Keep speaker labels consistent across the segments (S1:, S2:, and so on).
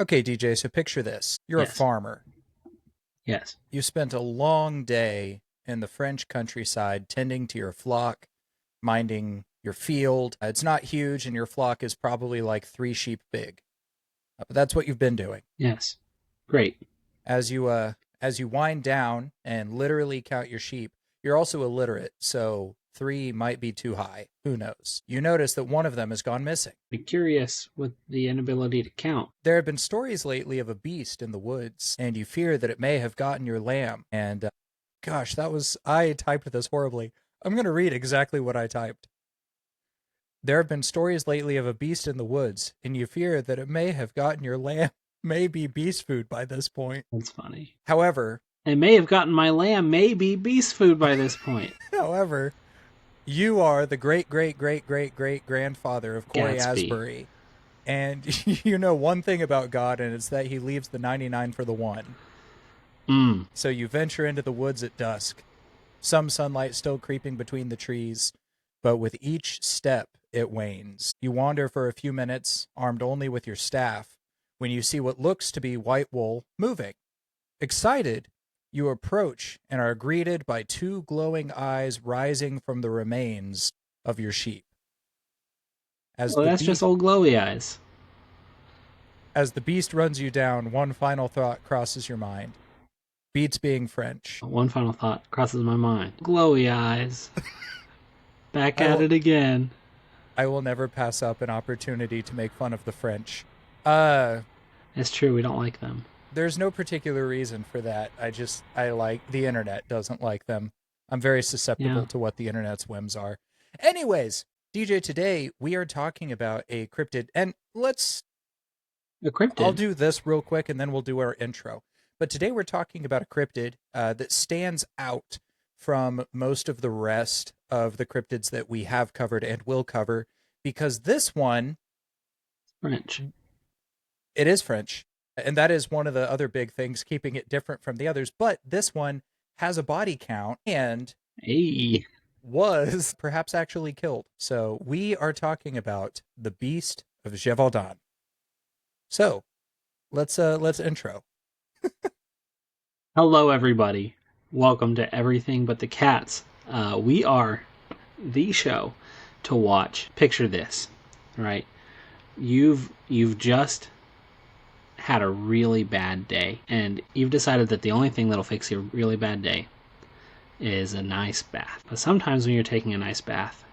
S1: Okay, DJ, so picture this. You're a
S2: Yes.
S1: farmer.
S2: Yes.
S1: You spent a long day in the French countryside tending to your flock, minding your field. It's not huge, and your flock is probably like 3 sheep big. But that's what you've been doing.
S2: Yes. Great.
S1: As you wind down and literally count your sheep, you're also illiterate, so 3 might be too high. Who knows? You notice that one of them has gone missing.
S2: Be curious with the inability to count.
S1: There have been stories lately of a beast in the woods, and you fear that it may have gotten your lamb. And gosh, I typed this horribly. I'm going to read exactly what I typed. There have been stories lately of a beast in the woods, and you fear that it may have gotten your lamb. May be beast food by this point.
S2: That's funny.
S1: However,
S2: I may have gotten my lamb, maybe beast food by this point.
S1: however, you are the great great great great great grandfather of Corey
S2: Gatsby.
S1: Asbury. And you know one thing about God, and it's that he leaves the 99 for the one. So you venture into the woods at dusk, some sunlight still creeping between the trees, but with each step it wanes. You wander for a few minutes, armed only with your staff, when you see what looks to be white wool moving. Excited, you approach and are greeted by 2 glowing eyes rising from the remains of your sheep.
S2: Well, that's just old glowy eyes.
S1: As the beast runs you down, one final thought crosses your mind. Beats being French.
S2: One final thought crosses my mind. Glowy eyes. Back at it again.
S1: I will never pass up an opportunity to make fun of the French.
S2: It's true, we don't like them.
S1: There's no particular reason for that. I like the internet doesn't like them. I'm very susceptible to what the internet's whims are. Anyways, DJ, today we are talking about a cryptid, and
S2: A cryptid?
S1: I'll do this real quick and then we'll do our intro. But today we're talking about a cryptid that stands out from most of the rest of the cryptids that we have covered and will cover, because this one...
S2: French.
S1: It is French. And that is one of the other big things keeping it different from the others. But this one has a body count and was perhaps actually killed. So we are talking about the Beast of Gevaudan. So let's intro.
S2: Hello, everybody. Welcome to Everything But the Cats. We are the show to watch. Picture this, right? You've just had a really bad day, and you've decided that the only thing that'll fix your really bad day is a nice bath. But sometimes when you're taking a nice bath,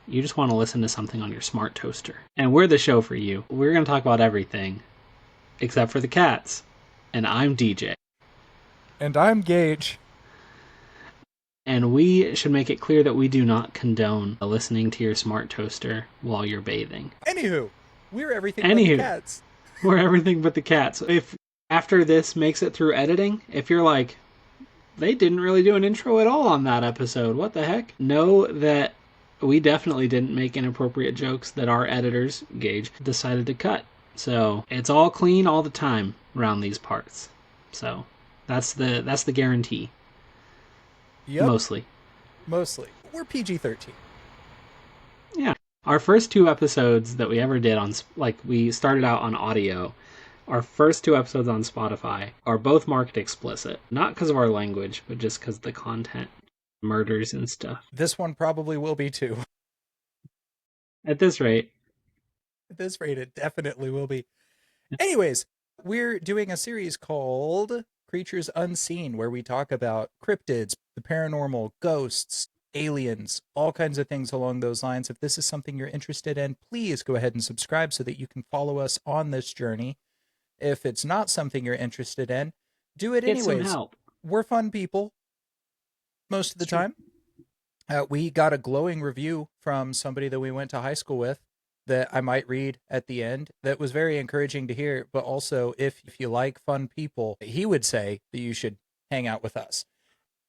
S2: you just want to listen to something on your smart toaster. And we're the show for you. We're going to talk about everything except for the cats. And I'm DJ.
S1: And I'm Gage.
S2: And we should make it clear that we do not condone listening to your smart toaster while you're bathing.
S1: Anywho, we're everything but the cats.
S2: We're everything but the cats. If after this makes it through editing, if you're like, they didn't really do an intro at all on that episode, what the heck? Know that we definitely didn't make inappropriate jokes that our editors, Gage, decided to cut. So it's all clean all the time around these parts. So that's the guarantee.
S1: Yep.
S2: Mostly.
S1: We're PG-13.
S2: Yeah. Our first 2 episodes that we ever did we started out on audio. Our first 2 episodes on Spotify are both marked explicit. Not because of our language, but just because the content, murders and stuff.
S1: This one probably will be too.
S2: At this rate,
S1: it definitely will be. Anyways, we're doing a series called Creatures Unseen, where we talk about cryptids, the paranormal, ghosts, aliens, all kinds of things along those lines. If this is something you're interested in, please go ahead and subscribe so that you can follow us on this journey. If it's not something you're interested in, do it anyways.
S2: Get some help.
S1: We're fun people most of the time. We got a glowing review from somebody that we went to high school with that I might read at the end. That was very encouraging to hear. But also, if you like fun people, he would say that you should hang out with us.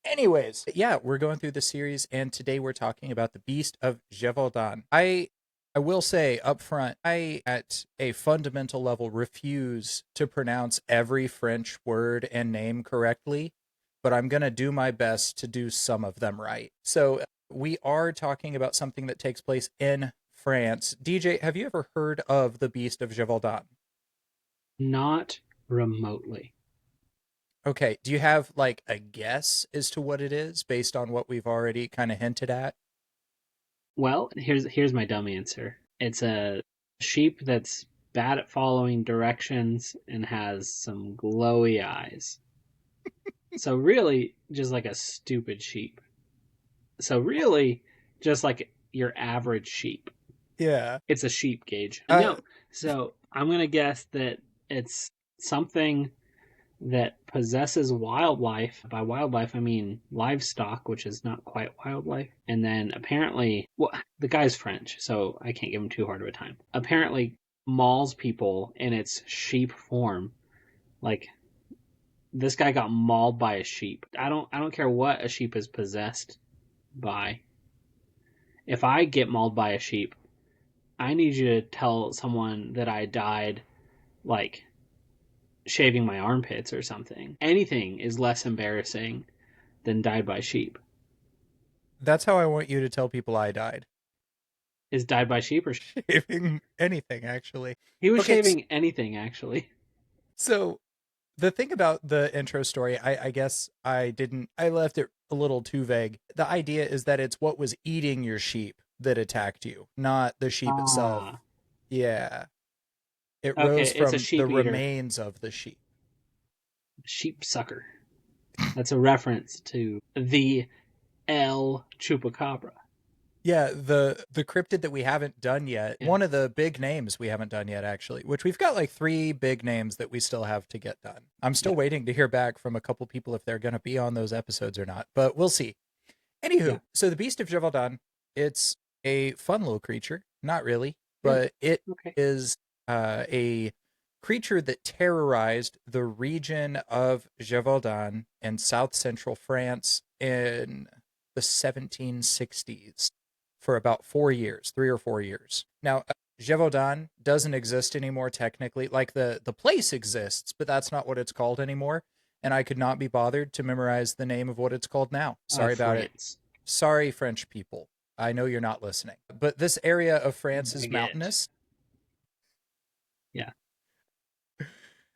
S1: Anyways, yeah, we're going through the series, and today we're talking about the Beast of Gevaudan. I will say up front, I, at a fundamental level, refuse to pronounce every French word and name correctly, but I'm going to do my best to do some of them right. So we are talking about something that takes place in France. DJ, have you ever heard of the Beast of Gevaudan?
S2: Not remotely.
S1: Okay, do you have like a guess as to what it is based on what we've already kind of hinted at?
S2: Well, here's my dumb answer. It's a sheep that's bad at following directions and has some glowy eyes. So really, just like a stupid sheep. So really, just like your average sheep.
S1: Yeah.
S2: It's a sheep gauge.
S1: Uh,
S2: No. So I'm gonna guess that it's something that possesses wildlife. By wildlife, I mean livestock, which is not quite wildlife. And then apparently, well, the guy's French, so I can't give him too hard of a time. Apparently, mauls people in its sheep form. Like this guy got mauled by a sheep. I don't care what a sheep is possessed by. If I get mauled by a sheep, I need you to tell someone that I died like shaving my armpits or something. Anything is less embarrassing than died by sheep.
S1: that's how I want you to tell people I died.
S2: Is died by sheep or
S1: Shaving anything, actually.
S2: he was
S1: Okay,
S2: shaving anything actually.
S1: so the thing about the intro story, I guess I left it a little too vague. The idea is that it's what was eating your sheep that attacked you, not the sheep itself.
S2: Ah,
S1: Yeah. It
S2: okay,
S1: rose
S2: it's a
S1: from the
S2: sheep eater,
S1: remains of the sheep.
S2: sheep sucker. That's a reference to the El Chupacabra.
S1: Yeah, the cryptid that we haven't done yet.
S2: Yeah,
S1: One of the big names we haven't done yet, actually, which we've got like three big names that we still have to get done. I'm still
S2: yeah,
S1: waiting to hear back from a couple people if they're going to be on those episodes or not, but we'll see.
S2: yeah.
S1: Anywho, so the Beast of Gevaudan, it's a fun little creature. Not really,
S2: Really?
S1: but it
S2: Okay.
S1: is a creature that terrorized the region of Gevaudan in south central France in the 1760s for about 4 years, 3 or 4 years. Now, Gevaudan doesn't exist anymore technically. Like the place exists, but that's not what it's called anymore. And I could not be bothered to memorize the name of what it's called now. Sorry about it.
S2: France.
S1: Sorry, French people. I know you're not listening. But this area of France is
S2: Baguette.
S1: mountainous.
S2: Yeah.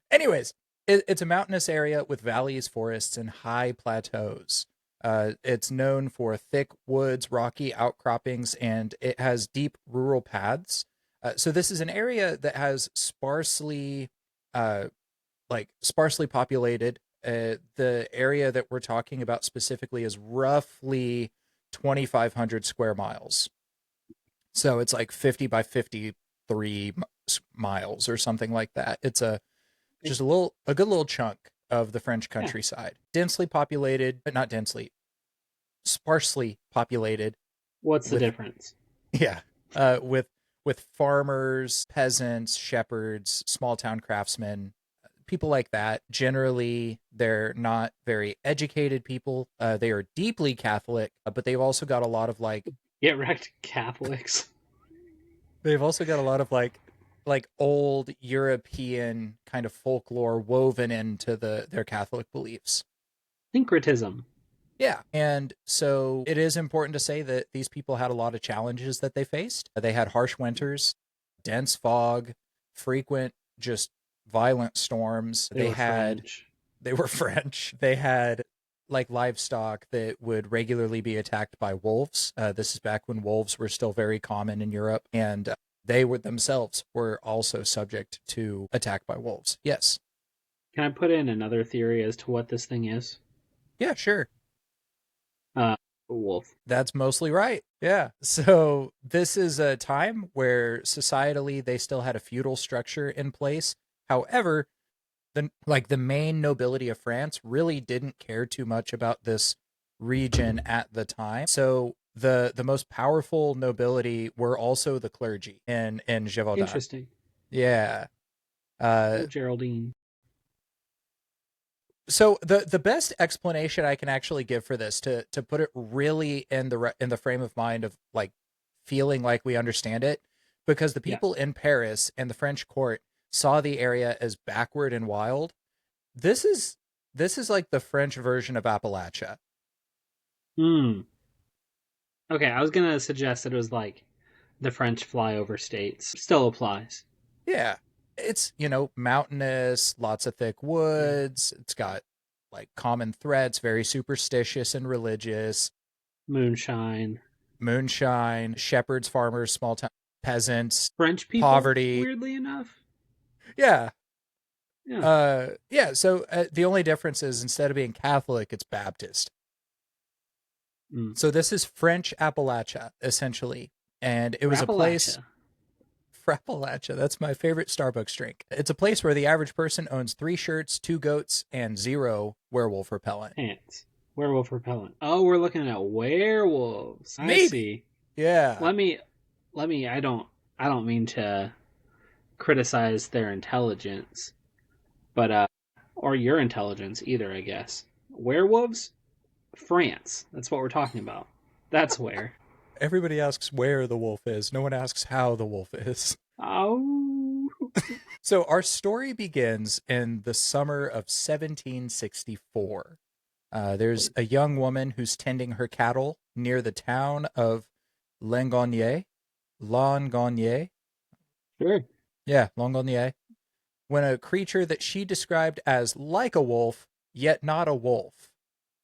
S1: Anyways, it's a mountainous area with valleys, forests, and high plateaus. It's known for thick woods, rocky outcroppings, and it has deep rural paths. So this is an area that has uh, sparsely populated. The area that we're talking about specifically is roughly 2,500 square miles. So it's like 50 by 53 miles or something like that. It's just a good little chunk of the French
S2: Yeah.
S1: countryside. Densely populated, but not densely, sparsely populated
S2: What's the
S1: with
S2: difference?
S1: yeah, with farmers, peasants, shepherds, small town craftsmen, people like that. Generally, they're not very educated people. They are deeply Catholic, but they've also got a lot of
S2: Get wrecked, Catholics.
S1: they've also got a lot of old European kind of folklore woven into their Catholic beliefs.
S2: Syncretism.
S1: Yeah. And so it is important to say that these people had a lot of challenges that they faced. They had harsh winters, dense fog, frequent, just violent storms.
S2: They were French.
S1: They were French. They had like livestock that would regularly be attacked by wolves. This is back when wolves were still very common in Europe. And they were themselves were also subject to attack by wolves. Yes.
S2: Can I put in another theory as to what this thing is?
S1: Yeah, sure.
S2: A wolf.
S1: That's mostly right. Yeah. So this is a time where societally they still had a feudal structure in place. However, the main nobility of France really didn't care too much about this region at the time. So the most powerful nobility were also the clergy in Gévaudan.
S2: Interesting.
S1: Yeah. Uh,
S2: Oh, Geraldine.
S1: so the best explanation I can actually give for this to put it really in the frame of mind of like feeling like we understand it, because the
S2: Yeah.
S1: people in Paris and the French court saw the area as backward and wild. This is like the French version of Appalachia.
S2: Hmm. Okay, I was gonna suggest that it was like the French flyover states. Still applies.
S1: Yeah. It's, mountainous, lots of thick
S2: Yeah.
S1: woods. It's got like common threats, very superstitious and religious.
S2: Moonshine.
S1: Moonshine, shepherds, farmers, small town peasants,
S2: French people,
S1: poverty.
S2: weirdly enough.
S1: Yeah.
S2: Yeah.
S1: Yeah. So the only difference is instead of being Catholic, it's Baptist.
S2: Mm.
S1: So this is French Appalachia, essentially. And it was a place,
S2: Rappalachia.
S1: Frappalachia, that's my favorite Starbucks drink. It's a place where the average person owns 3 shirts, 2 goats, and 0 werewolf repellent.
S2: Ants. Werewolf repellent. Oh, we're looking at werewolves. I
S1: Maybe.
S2: see.
S1: Yeah.
S2: Let me I don't mean to criticize their intelligence, but or your intelligence either, I guess. Werewolves? France. That's what we're talking about. That's where.
S1: Everybody asks where the wolf is. No one asks how the wolf is.
S2: Oh.
S1: So our story begins in the summer of 1764. There's a young woman who's tending her cattle near the town of Langonnier. Langonnier?
S2: Sure.
S1: Yeah, Langonnier. When a creature that she described as like a wolf, yet not a wolf,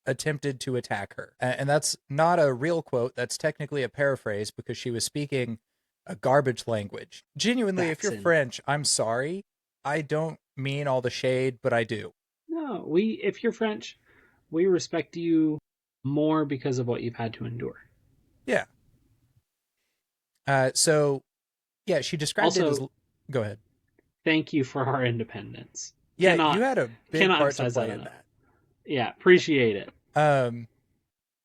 S1: attempted to attack her. And that's not a real quote. That's technically a paraphrase because she was speaking a garbage language. Genuinely, if you're
S2: Saxon.
S1: French, I'm sorry. I don't mean all the shade, but I do.
S2: No, if you're French, we respect you more because of what you've had to endure.
S1: Yeah. So, yeah, she described it as.
S2: Also,
S1: Go ahead.
S2: thank you for our independence.
S1: Yeah, you
S2: Cannot
S1: had a big
S2: cannot
S1: part to
S2: emphasize that
S1: play in
S2: enough.
S1: that.
S2: Yeah, appreciate it.
S1: Um,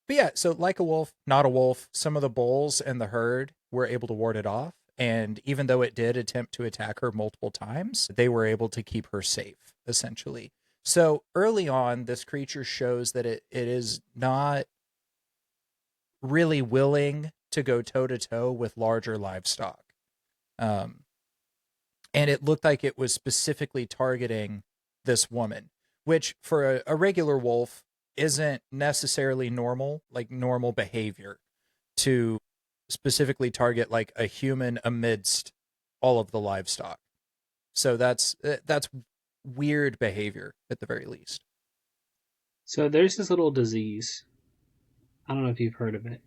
S1: but yeah, so like a wolf, not a wolf, some of the bulls and the herd were able to ward it off. And even though it did attempt to attack her multiple times, they were able to keep her safe, essentially. So early on, this creature shows that it is not really willing to go toe to toe with larger livestock. Um, and it looked like it was specifically targeting this woman, which for a regular wolf isn't necessarily normal, like normal behavior to specifically target like a human amidst all of the livestock. So that's weird behavior at the very least.
S2: So there's this little disease. I don't know if you've heard of it.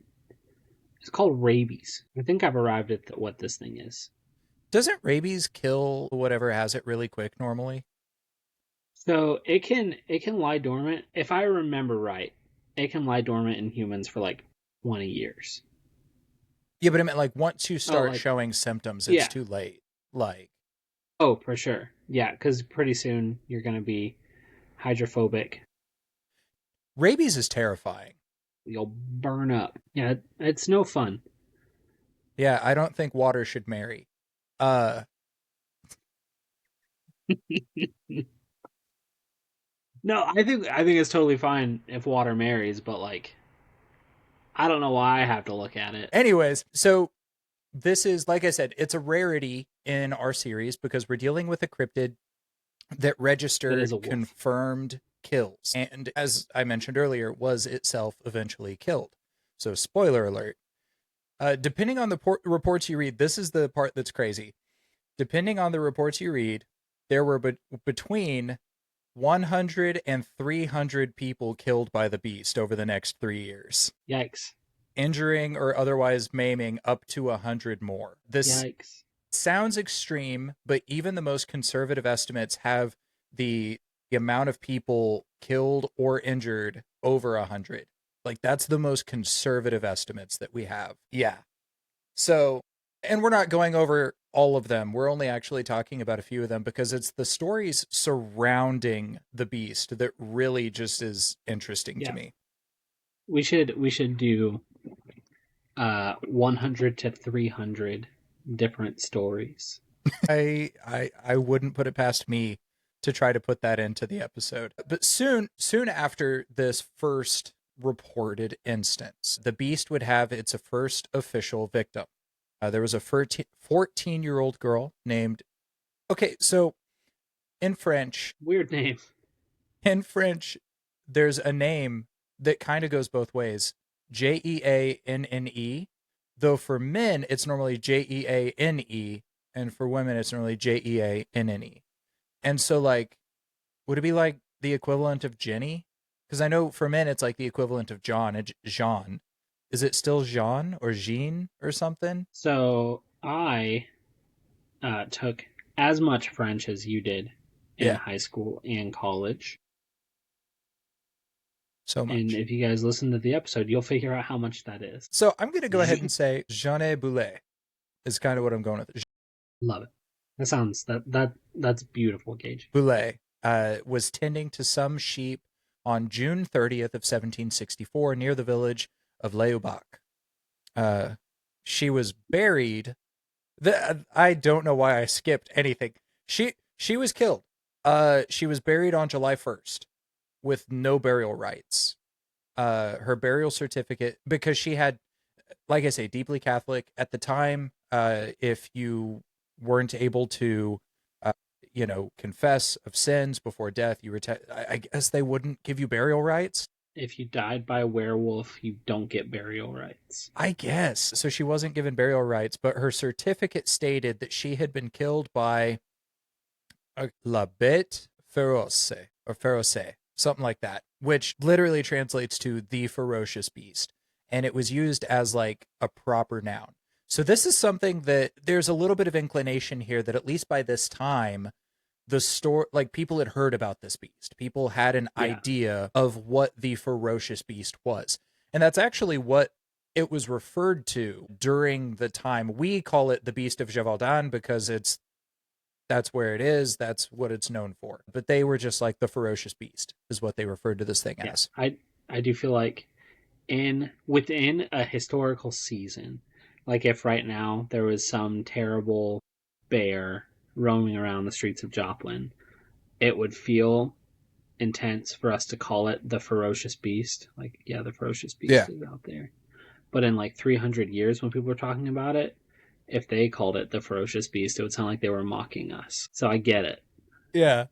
S2: It's called rabies. I think I've arrived at what this thing is.
S1: Doesn't rabies kill whatever has it really quick normally?
S2: So it can lie dormant. If I remember right, it can lie dormant in humans for like 20 years.
S1: Yeah, but I meant like once you
S2: Oh,
S1: start
S2: like
S1: showing symptoms, it's
S2: yeah.
S1: too late. Like
S2: Oh, for sure. Yeah, because pretty soon you're gonna be hydrophobic.
S1: rabies is terrifying.
S2: You'll burn up. Yeah, it's no fun.
S1: Yeah, I don't think water should marry. Uh
S2: No, I think it's totally fine if water marries, but like I don't know why I have to look at it.
S1: anyways, so this is like I said, it's a rarity in our series because we're dealing with a cryptid that
S2: That is a
S1: registered
S2: wolf.
S1: confirmed kills and as I mentioned earlier was itself eventually killed. So spoiler alert. Depending on the reports you read, this is the part that's crazy. Depending on the reports you read, there were between 100 and 300 people killed by the beast over the next 3 years,
S2: Yikes.
S1: injuring or otherwise maiming up to 100 more. This
S2: Yikes.
S1: sounds extreme, but even the most conservative estimates have the amount of people killed or injured over 100. Like that's the most conservative estimates that we have. Yeah. So, and we're not going over all of them. We're only actually talking about a few of them because it's the stories surrounding the beast that really just is interesting to
S2: Yeah.
S1: me.
S2: We should do 100 to 300 different stories.
S1: I wouldn't put it past me to try to put that into the episode. But soon after this first reported instance, the beast would have its first official victim. There was a 14-year-old girl named. Okay, so in French,
S2: Weird name.
S1: in French, there's a name that kind of goes both ways. Jeanne, though for men it's normally Jeanne and for women it's normally Jeanne. And so, like, would it be like the equivalent of Jenny? Because I know for men it's like the equivalent of John and Jean. Is it still Jean or Jean or something?
S2: So I took as much French as you did in
S1: Yeah,
S2: high school and college.
S1: so
S2: And
S1: much.
S2: if you guys listen to the episode, you'll figure out how much that is.
S1: So I'm going to go ahead and say Jeanne Boulet is kind of what I'm going with.
S2: Love it. That's beautiful, Gage.
S1: Boulet was tending to some sheep on June 30th of 1764 near the village of Leubac. She was buried. I don't know why I skipped anything. She was killed. She was buried on July 1st with no burial rites. Her burial certificate, because she had, like I say, deeply Catholic at the time. If you weren't able to, confess of sins before death, you were. I guess they wouldn't give you burial rites.
S2: If you died by a werewolf, you don't get burial rights.
S1: I guess so. She wasn't given burial rites, but her certificate stated that she had been killed by la bête féroce or féroce, something like that, which literally translates to the ferocious beast. And it was used as like a proper noun. So this is something that there's a little bit of inclination here that at least by this time, the store, like, people had heard about this beast. People had an
S2: Yeah.
S1: idea of what the ferocious beast was. And that's actually what it was referred to during the time. We call it the Beast of Gevaudan because that's where it is. That's what it's known for. But they were just like the ferocious beast is what they referred to this thing
S2: Yeah.
S1: as.
S2: I do feel like within a historical season, like if right now there was some terrible bear roaming around the streets of Joplin, it would feel intense for us to call it the ferocious beast. Like, yeah, the ferocious
S1: Yeah.
S2: beast is out there. But in like 300 years, when people were talking about it, if they called it the ferocious beast, it would sound like they were mocking us. So I get it.
S1: Yeah.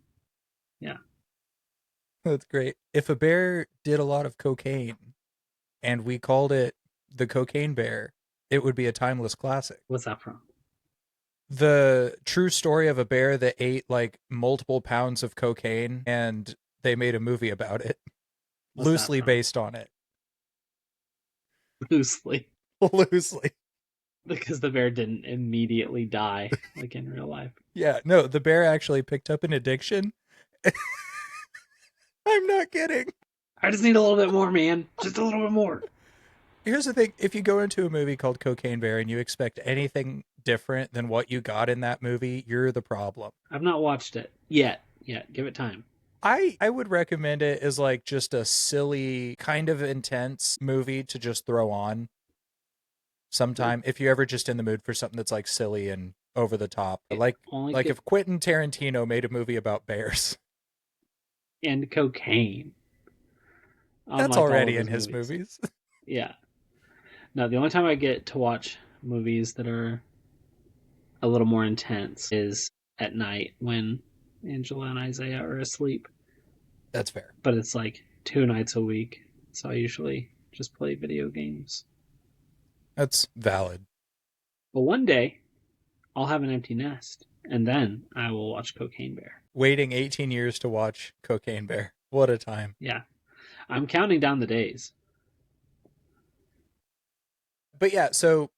S2: Yeah.
S1: That's great. If a bear did a lot of cocaine and we called it the cocaine bear, it would be a timeless classic.
S2: What's that from?
S1: The true story of a bear that ate like multiple pounds of cocaine and they made a movie about it,
S2: What's that
S1: loosely
S2: from?
S1: based on it.
S2: Loosely.
S1: Loosely.
S2: Because the bear didn't immediately die like in real life.
S1: Yeah, no, the bear actually picked up an addiction. I'm not kidding.
S2: I just need a little bit more, man. Just a little bit more.
S1: Here's the thing, if you go into a movie called Cocaine Bear and you expect anything different than what you got in that movie, you're the problem.
S2: I've not watched it yet. Give it time.
S1: I would recommend it as like just a silly, kind of intense movie to just throw on sometime if you're ever just in the mood for something that's like silly and over the top. Like if Quentin Tarantino made a movie about bears.
S2: And cocaine.
S1: That's already in his movies.
S2: Yeah. No, the only time I get to watch movies that are a little more intense is at night when Angela and Isaiah are asleep.
S1: That's fair.
S2: But it's like 2 nights a week, so I usually just play video games.
S1: That's valid.
S2: But one day, I'll have an empty nest, and then I will watch Cocaine Bear.
S1: Waiting 18 years to watch Cocaine Bear. What a time.
S2: Yeah. I'm counting down the days.
S1: But yeah, so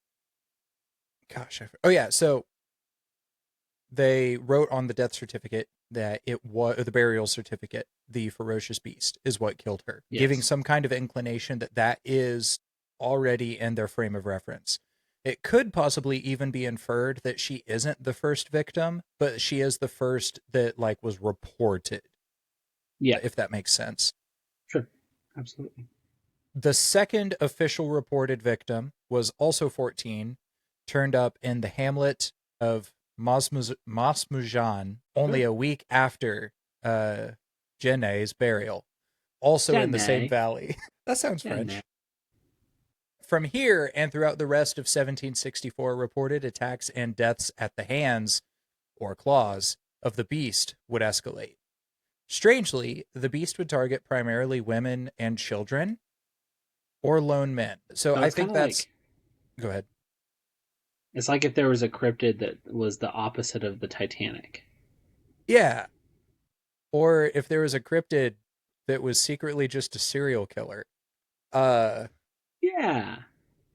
S1: so they wrote on the death certificate that it was the burial certificate, the ferocious beast is what killed her,
S2: Yes.
S1: giving some kind of inclination that is already in their frame of reference. It could possibly even be inferred that she isn't the first victim, but she is the first that like was reported.
S2: Yeah.
S1: If that makes sense.
S2: Sure. Absolutely.
S1: The second official reported victim was also 14, turned up in the hamlet of Masmujan only a week after Jenne's burial, also in the same valley. That sounds French. From here and throughout the rest of 1764, reported attacks and deaths at the hands, or claws, of the beast would escalate. Strangely, the beast would target primarily women and children, or lone men. So I think that's... Go ahead.
S2: It's like if there was a cryptid that was the opposite of the Titanic.
S1: Yeah. Or if there was a cryptid that was secretly just a serial killer. Uh
S2: Yeah,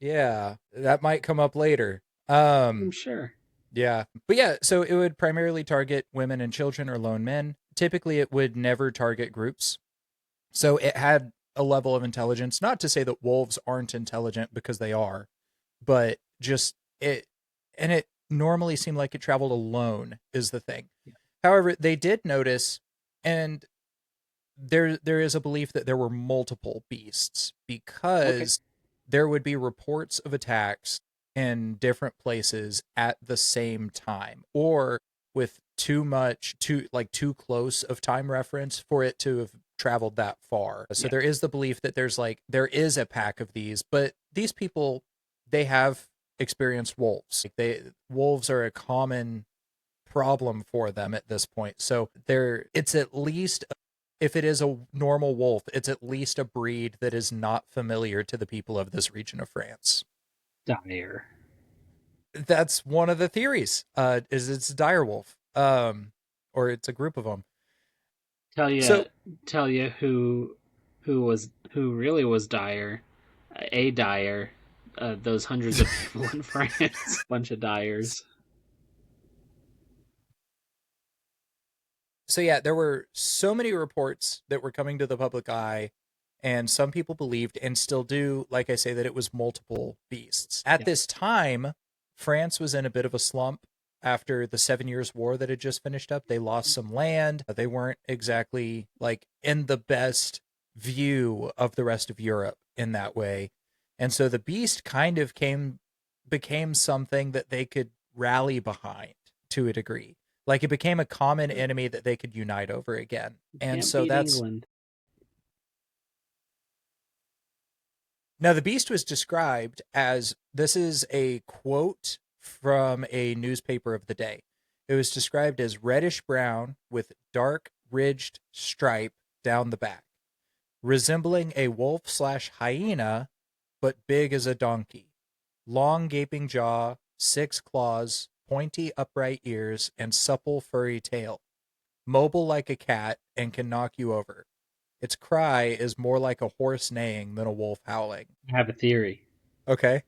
S1: yeah, that might come up later.
S2: I'm sure.
S1: Yeah. But yeah, so it would primarily target women and children or lone men. Typically it would never target groups. So it had a level of intelligence, not to say that wolves aren't intelligent because they are, but just it and it normally seemed like it traveled alone is the thing.
S2: Yeah.
S1: However, they did notice, and there is a belief that there were multiple beasts
S2: Okay.
S1: because there would be reports of attacks in different places at the same time, or with too close of time reference for it to have traveled that far. So
S2: Yeah.
S1: there is the belief that there is a pack of these, but these people, they have experienced wolves. Like wolves are a common problem for them at this point. So it's at least, if it is a normal wolf, it's at least a breed that is not familiar to the people of this region of France.
S2: Dire.
S1: That's one of the theories. Is it's a dire wolf, or it's a group of them.
S2: Tell you,
S1: So
S2: tell you who really was dire, a dire. Those hundreds of people in France, bunch of dires.
S1: so yeah, there were so many reports that were coming to the public eye, and some people believed and still do, like I say, that it was multiple beasts. At
S2: Yeah.
S1: this time, France was in a bit of a slump after the 7 Years' War that had just finished up. They lost some land. They weren't exactly like in the best view of the rest of Europe in that way. And so the beast kind of became something that they could rally behind to a degree. Like it became a common enemy that they could unite over again. And
S2: Can't
S1: so
S2: beat
S1: that's
S2: England.
S1: now the beast was described as, this is a quote from a newspaper of the day. It was described as reddish brown with dark ridged stripe down the back, resembling a wolf slash hyena, but big as a donkey. Long gaping jaw, 6 claws, pointy upright ears, and supple furry tail. Mobile like a cat and can knock you over. Its cry is more like a horse neighing than a wolf howling.
S2: I have a theory.
S1: Okay,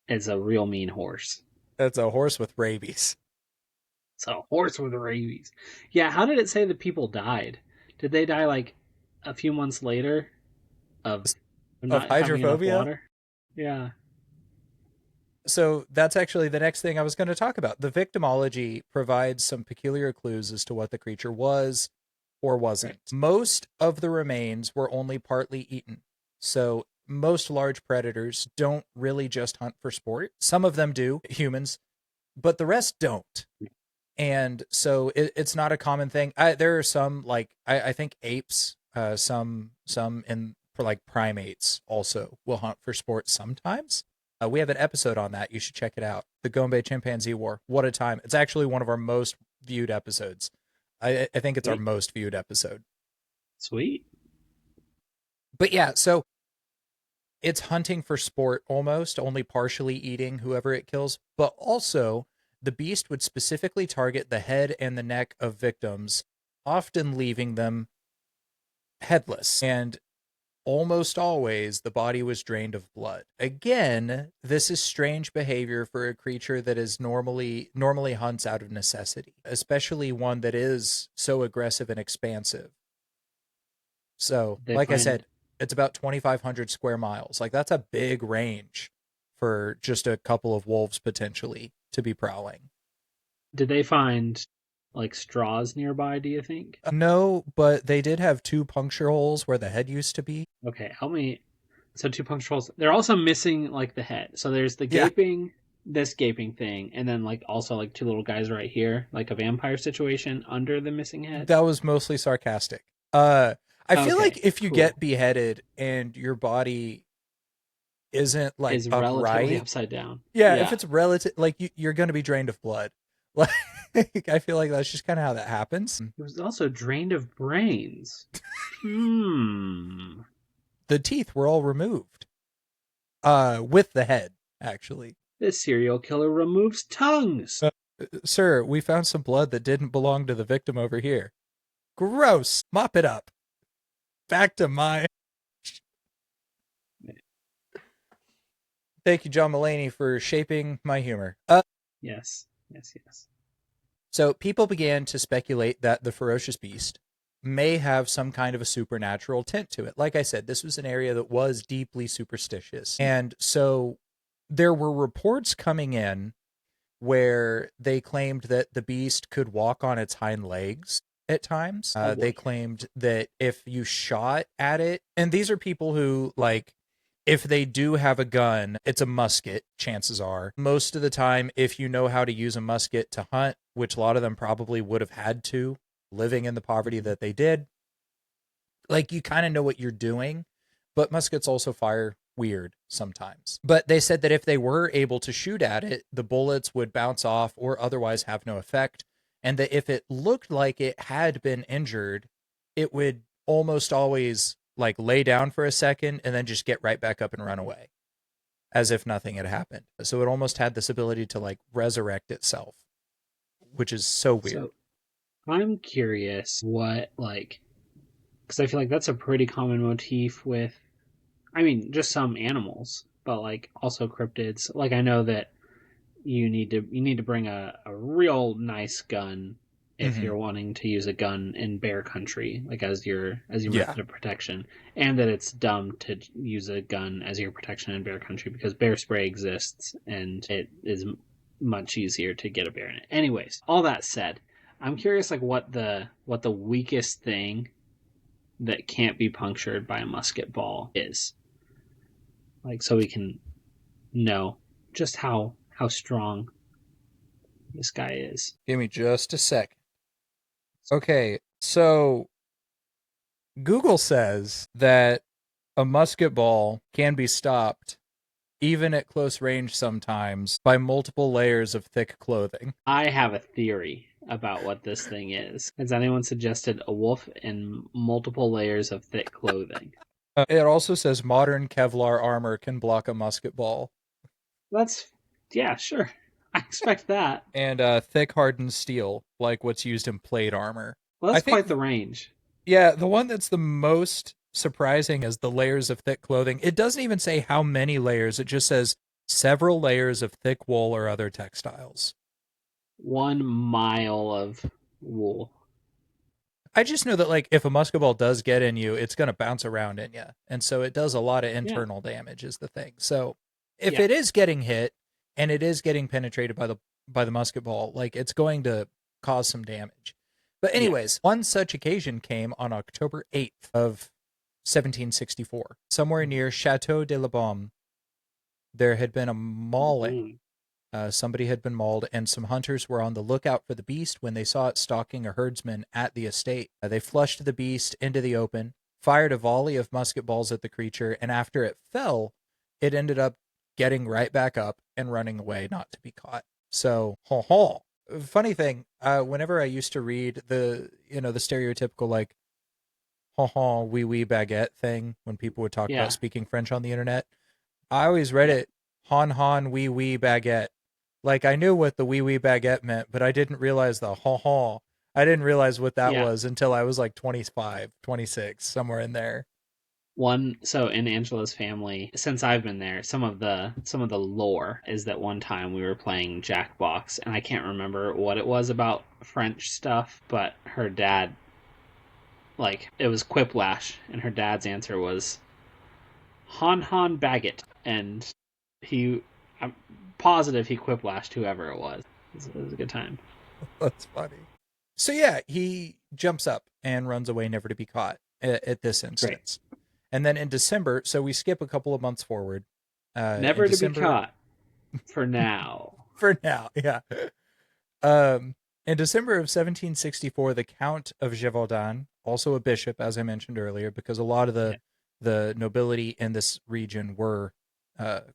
S2: It's a real mean horse.
S1: that's a horse with rabies.
S2: It's a horse with rabies. Yeah, how did it say the people died? Did they die like a few months later of
S1: Of
S2: not having enough
S1: hydrophobia?
S2: water? Yeah.
S1: So that's actually the next thing I was going to talk about. The victimology provides some peculiar clues as to what the creature was or wasn't.
S2: Right.
S1: Most of the remains were only partly eaten. So most large predators don't really just hunt for sport. Some of them do, humans, but the rest don't. And so it's not a common thing. There are some, like I think apes, some in for like primates also will hunt for sport sometimes. We have an episode on that. You should check it out. The Gombe Chimpanzee War. What a time! It's actually one of our most viewed episodes. I think it's our
S2: Sweet.
S1: most viewed episode.
S2: Sweet.
S1: But yeah, so it's hunting for sport almost, only partially eating whoever it kills, but also the beast would specifically target the head and the neck of victims, often leaving them headless. And almost always the body was drained of blood. Again, this is strange behavior for a creature that is normally hunts out of necessity, especially one that is so aggressive and expansive. So,
S2: They
S1: like I
S2: find
S1: said, it's about 2,500 square miles. Like that's a big range for just a couple of wolves potentially to be prowling.
S2: did they find like straws nearby, do you think?
S1: No, but they did have two puncture holes where the head used to be.
S2: Okay, help me. So two puncture holes. They're also missing like the head. So there's the
S1: Yeah,
S2: gaping, this gaping thing, and then like also like two little guys right here, like a vampire situation under the missing head.
S1: that was mostly sarcastic. I feel like
S2: Okay,
S1: if you
S2: cool.
S1: get beheaded and your body isn't like
S2: Is relatively
S1: upright,
S2: upside down.
S1: yeah, if
S2: Yeah.
S1: it's relative, like you're going to be drained of blood. Like I feel like that's just kind of how that happens.
S2: It was also drained of brains. Hmm.
S1: The teeth were all removed, with the head actually.
S2: This serial killer removes tongues.
S1: Sir, we found some blood that didn't belong to the victim over here. Gross. Mop it up. Back to my. Thank you, John Mulaney, for shaping my humor.
S2: Yes, yes, yes.
S1: So people began to speculate that the ferocious beast may have some kind of a supernatural tint to it. Like I said, this was an area that was deeply superstitious. And so there were reports coming in where they claimed that the beast could walk on its hind legs at times. They claimed that if you shot at it, and these are people who, like, if they do have a gun, it's a musket, chances are. Most of the time, if you know how to use a musket to hunt, which a lot of them probably would have had to, living in the poverty that they did, like, you kind of know what you're doing, but muskets also fire weird sometimes. But they said that if they were able to shoot at it, the bullets would bounce off or otherwise have no effect. And that if it looked like it had been injured, it would almost always like lay down for a second and then just get right back up and run away as if nothing had happened. So it almost had this ability to like resurrect itself, which is so weird.
S2: So I'm curious what, like, because I feel like that's a pretty common motif with, I mean, just some animals, but like also cryptids. Like I know that you need to bring a real nice gun if you're wanting to use a gun in bear country, like as your method of protection, and that it's dumb to use a gun as your protection in bear country because bear spray exists and it is much easier to get a bear in it. Anyways, all that said, I'm curious like what the weakest thing that can't be punctured by a musket ball is, like, so we can know just how strong this guy is.
S1: Give me just a sec. Okay, so Google says that a musket ball can be stopped, even at close range sometimes, by multiple layers of thick clothing.
S2: I have a theory about what this thing is. Has anyone suggested a wolf in multiple layers of thick clothing?
S1: It also says modern Kevlar armor can block a musket ball.
S2: That's, yeah, sure. I expect that.
S1: And thick hardened steel, like what's used in plate armor.
S2: Well, that's
S1: I think,
S2: quite the range.
S1: yeah, the one that's the most surprising is the layers of thick clothing. It doesn't even say how many layers, it just says several layers of thick wool or other textiles.
S2: 1 mile of wool.
S1: I just know that, like, if a musket ball does get in you, it's going to bounce around in you. And so it does a lot of internal damage is the thing. So if it is getting hit and it is getting penetrated by the musket ball, like, it's going to cause some damage. But anyways, one such occasion came on October 8th of 1764. Somewhere near Chateau de la Baume, there had been a mauling. Somebody had been mauled, and some hunters were on the lookout for the beast when they saw it stalking a herdsman at the estate. They flushed the beast into the open, fired a volley of musket balls at the creature, and after it fell, it ended up getting right back up and running away, not to be caught. So, funny thing, whenever I used to read the stereotypical, like, wee wee baguette thing, when people would talk about speaking French on the internet, I always read it, hon wee wee baguette. Like, I knew what the wee wee baguette meant, but I didn't realize the I didn't realize what that was until I was like 25, 26, somewhere in there.
S2: So in Angela's family, since I've been there, some of the lore is that one time we were playing Jackbox, and I can't remember what it was about French stuff, but her dad, like, it was Quiplash, and her dad's answer was Han Baggett, and I'm positive he Quiplashed whoever it was. It was a good time.
S1: That's funny. So yeah, he jumps up and runs away, never to be caught at this instance. Great. And then in December, so we skip a couple of months forward.
S2: Never to be caught. For now.
S1: For now, yeah. In December of 1764, the Count of Gevaudan, also a bishop, as I mentioned earlier, because a lot of the nobility in this region were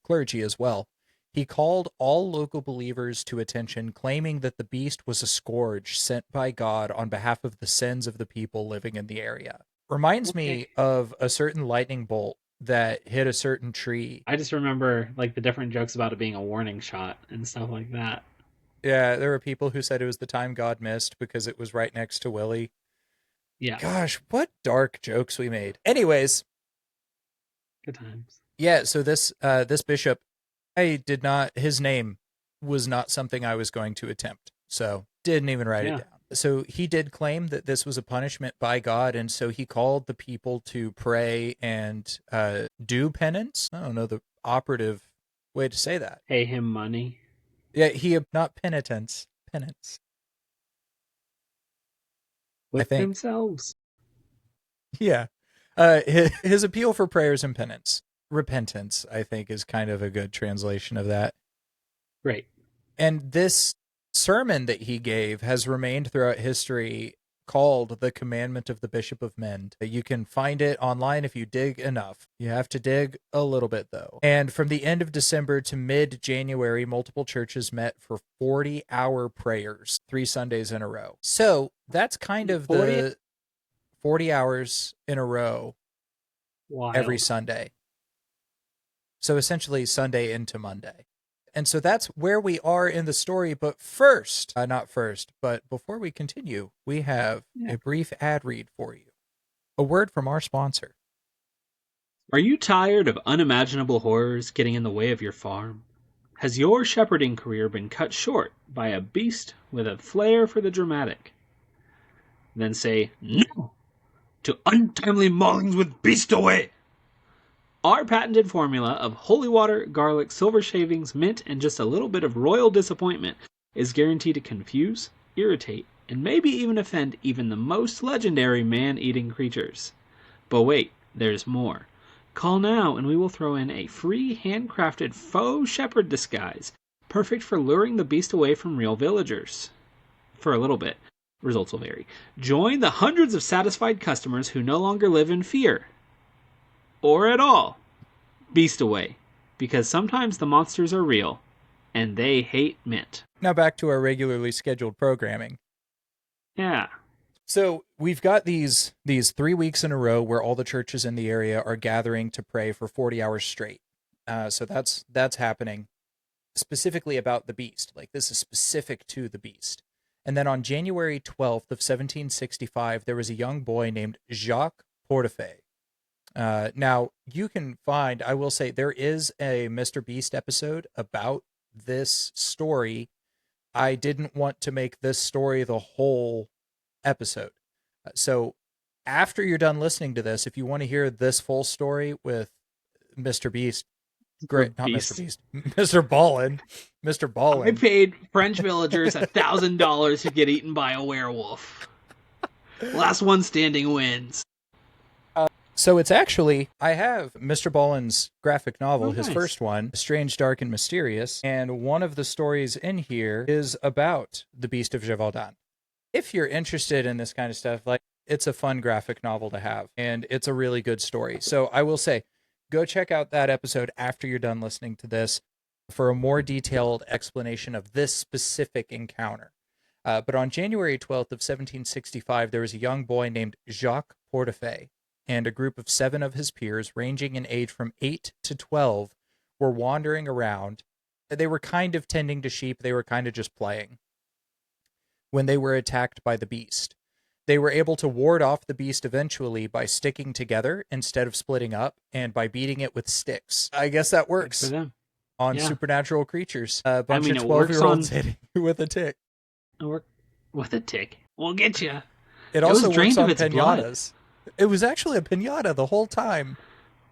S1: clergy as well. He called all local believers to attention, claiming that the beast was a scourge sent by God on behalf of the sins of the people living in the area. Reminds me of a certain lightning bolt that hit a certain tree.
S2: I just remember like the different jokes about it being a warning shot and stuff like that.
S1: Yeah, there were people who said it was the time God missed because it was right next to Willie.
S2: Yeah,
S1: Gosh, what dark jokes we made. Anyways,
S2: good times.
S1: yeah, so this bishop, I did not, his name was not something I was going to attempt. So didn't even write it
S2: Yeah.
S1: down. So he did claim that this was a punishment by God, and so he called the people to pray and do penance. I don't know the operative way to say that.
S2: Pay him money
S1: Yeah, he not penitence, penance. I
S2: with
S1: think.
S2: themselves.
S1: Yeah. His appeal for prayers and penance, repentance, I think, is kind of a good translation of that.
S2: Right.
S1: And this sermon that he gave has remained throughout history called the Commandment of the Bishop of Mende. You can find it online if you dig enough. You have to dig a little bit, though. And from the end of December to mid-January, multiple churches met for 40-hour prayers, 3 Sundays in a row. So that's kind of
S2: 40?
S1: the 40 hours in a row every
S2: Wild.
S1: Sunday. So essentially Sunday into Monday. And so that's where we are in the story. But first, not first, but before we continue, we have a brief ad read for you. A word from our sponsor.
S2: Are you tired of unimaginable horrors getting in the way of your farm? Has your shepherding career been cut short by a beast with a flair for the dramatic? Then say no to untimely maulings with Beast Away! Our patented formula of holy water, garlic, silver shavings, mint, and just a little bit of royal disappointment is guaranteed to confuse, irritate, and maybe even offend even the most legendary man-eating creatures. But wait, there's more. Call now and we will throw in a free handcrafted faux shepherd disguise, perfect for luring the beast away from real villagers. For a little bit. Results will vary. Join the hundreds of satisfied customers who no longer live in fear. Or at all. Beast away. Because sometimes the monsters are real, and they hate mint.
S1: Now back to our regularly scheduled programming.
S2: Yeah.
S1: So we've got these 3 weeks in a row where all the churches in the area are gathering to pray for 40 hours straight. So that's happening specifically about the beast. Like this is specific to the beast. And then on January 12th of 1765, there was a young boy named Jacques Portefeuille. Now, you can find, I will say, there is a Mr. Beast episode about this story. I didn't want to make this story the whole episode. So after you're done listening to this, if you want to hear this full story with Mr. Beast, great, not Mr. Beast, Mr. Ballin, Mr. Ballin.
S2: I paid French villagers $1,000 to get eaten by a werewolf. Last one standing wins.
S1: So it's actually, I have Mr. Ballin's graphic novel, his
S2: nice.
S1: first one, Strange, Dark, and Mysterious, and one of the stories in here is about the Beast of Gevaudan. If you're interested in this kind of stuff, like, it's a fun graphic novel to have, and it's a really good story. So I will say, go check out that episode after you're done listening to this for a more detailed explanation of this specific encounter. But on January 12th of 1765, there was a young boy named Jacques Portefeuille, and a group of 7 of his peers, ranging in age from 8 to 12, were wandering around. They were kind of tending to sheep. They were kind of just playing when they were attacked by the beast. They were able to ward off the beast eventually by sticking together instead of splitting up and by beating it with sticks. I guess that works
S2: for them.
S1: On
S2: Yeah.
S1: supernatural creatures. A bunch of
S2: it works
S1: 12-year-olds hitting you with a tick.
S2: With a tick. We'll get you.
S1: It also
S2: was drained
S1: works on
S2: of its
S1: pinatas. It was actually a pinata the whole time.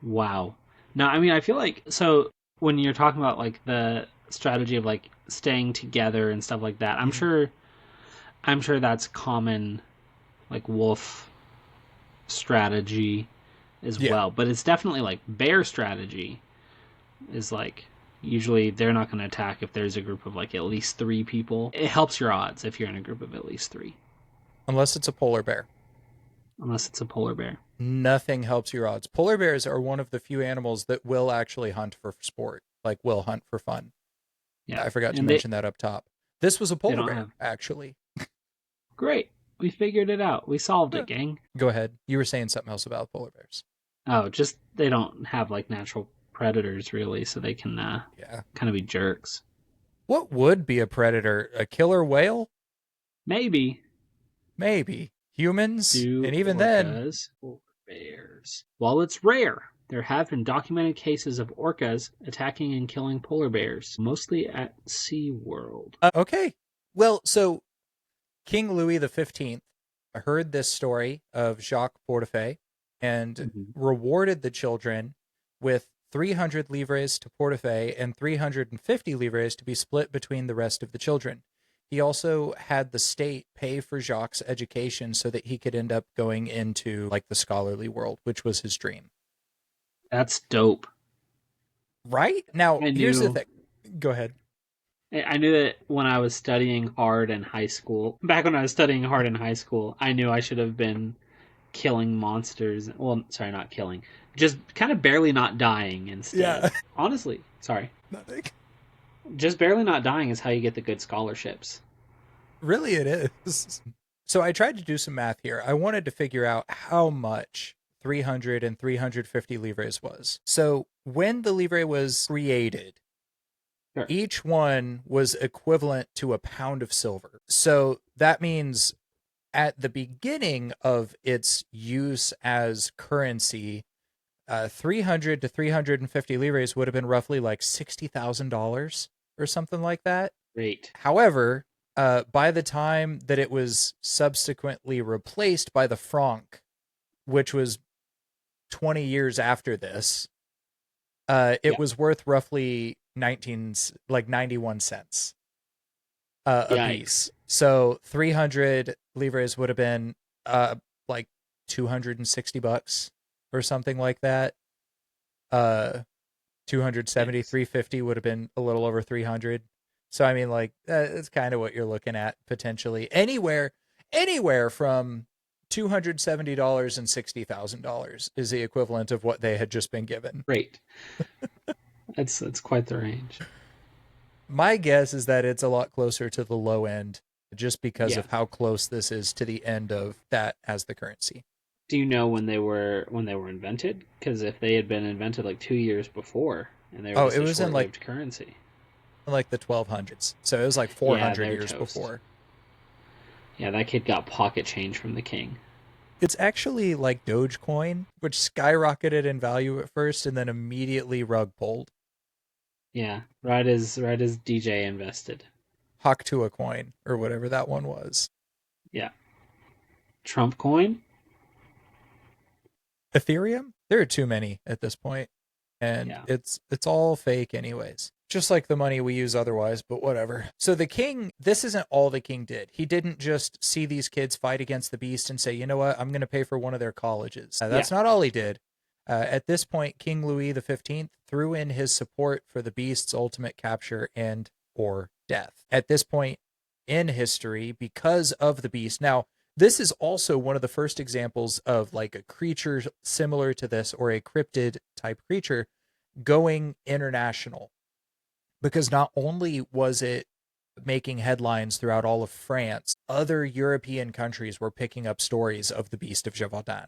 S2: Wow. Now, I feel like, so when you're talking about like the strategy of like staying together and stuff like that, I'm sure that's common, like wolf strategy as well. But it's definitely like bear strategy is like, usually they're not going to attack if there's a group of like at least 3 people. It helps your odds if you're in a group of at least 3.
S1: Unless it's a polar bear.
S2: Unless it's a polar bear.
S1: Nothing helps your odds. Polar bears are one of the few animals that will actually hunt for sport, like will hunt for fun.
S2: Yeah,
S1: I forgot to mention that up top. This was a polar bear, actually.
S2: Great. We figured it out. We solved it, gang.
S1: Go ahead. You were saying something else about polar bears.
S2: Oh, just they don't have like natural predators really, so they can
S1: Yeah.
S2: kind of be jerks.
S1: What would be a predator? A killer whale?
S2: Maybe.
S1: Maybe. Humans?
S2: Do
S1: And even then,
S2: orcas or bears? While it's rare, there have been documented cases of orcas attacking and killing polar bears, mostly at SeaWorld.
S1: okay. Well, so King Louis XV heard this story of Jacques Portefeuille and
S2: Mhm.
S1: rewarded the children with 300 livres to Portefeuille and 350 livres to be split between the rest of the children. He also had the state pay for Jacques' education so that he could end up going into like the scholarly world, which was his dream.
S2: That's dope.
S1: Right? Now,
S2: I
S1: here's the
S2: knew
S1: thing. Go ahead.
S2: I knew that when I was studying hard in high school. Back when I was studying hard in high school, I knew I should have been killing monsters. Well, sorry, not killing. Just kind of barely not dying instead.
S1: Yeah.
S2: Honestly, sorry.
S1: Nothing.
S2: Just barely not dying is how you get the good scholarships.
S1: Really, it is. So I tried to do some math here. I wanted to figure out how much 300 and 350 livres was. So when the livre was created,
S2: Sure.
S1: each one was equivalent to a pound of silver. So that means at the beginning of its use as currency, 300 to 350 livres would have been roughly like $60,000 or something like that.
S2: Great.
S1: However, by the time that it was subsequently replaced by the franc, which was 20 years after this, it
S2: Yeah.
S1: was worth roughly 91 cents a
S2: Yikes.
S1: piece. So 300 livres would have been like 260 bucks or something like that. Uh 270,
S2: Yikes.
S1: 350 would have been a little over 300. So I mean, like that's kind of what you're looking at potentially. Anywhere from $270 and $60,000 is the equivalent of what they had just been given.
S2: Great. That's quite the range.
S1: My guess is that it's a lot closer to the low end just because
S2: Yeah.
S1: of how close this is to the end of that as the currency.
S2: Do you know when they were invented? Because if they had been invented like 2 years before, and they were
S1: Oh,
S2: just
S1: it
S2: a
S1: was in
S2: short-lived currency,
S1: like the 1200s. So it was like
S2: yeah,
S1: 400
S2: they're
S1: years
S2: toast.
S1: before.
S2: Yeah, that kid got pocket change from the king.
S1: It's actually like Dogecoin, which skyrocketed in value at first and then immediately rug pulled.
S2: Yeah, right as DJ invested.
S1: Haktua coin or whatever that one was.
S2: Yeah, Trump coin.
S1: Ethereum? There are too many at this point, and
S2: Yeah,
S1: it's all fake anyways. Just like the money we use otherwise, but whatever. So the king, this isn't all the king did. He didn't just see these kids fight against the beast and say, you know what, I'm going to pay for one of their colleges.
S2: yeah,
S1: That's not all he did. At this point, King Louis XV threw in his support for the beast's ultimate capture and or death. At this point in history, because of the beast. Now, this is also one of the first examples of like a creature similar to this or a cryptid type creature going international, because not only was it making headlines throughout all of France, other European countries were picking up stories of the Beast of Gevaudan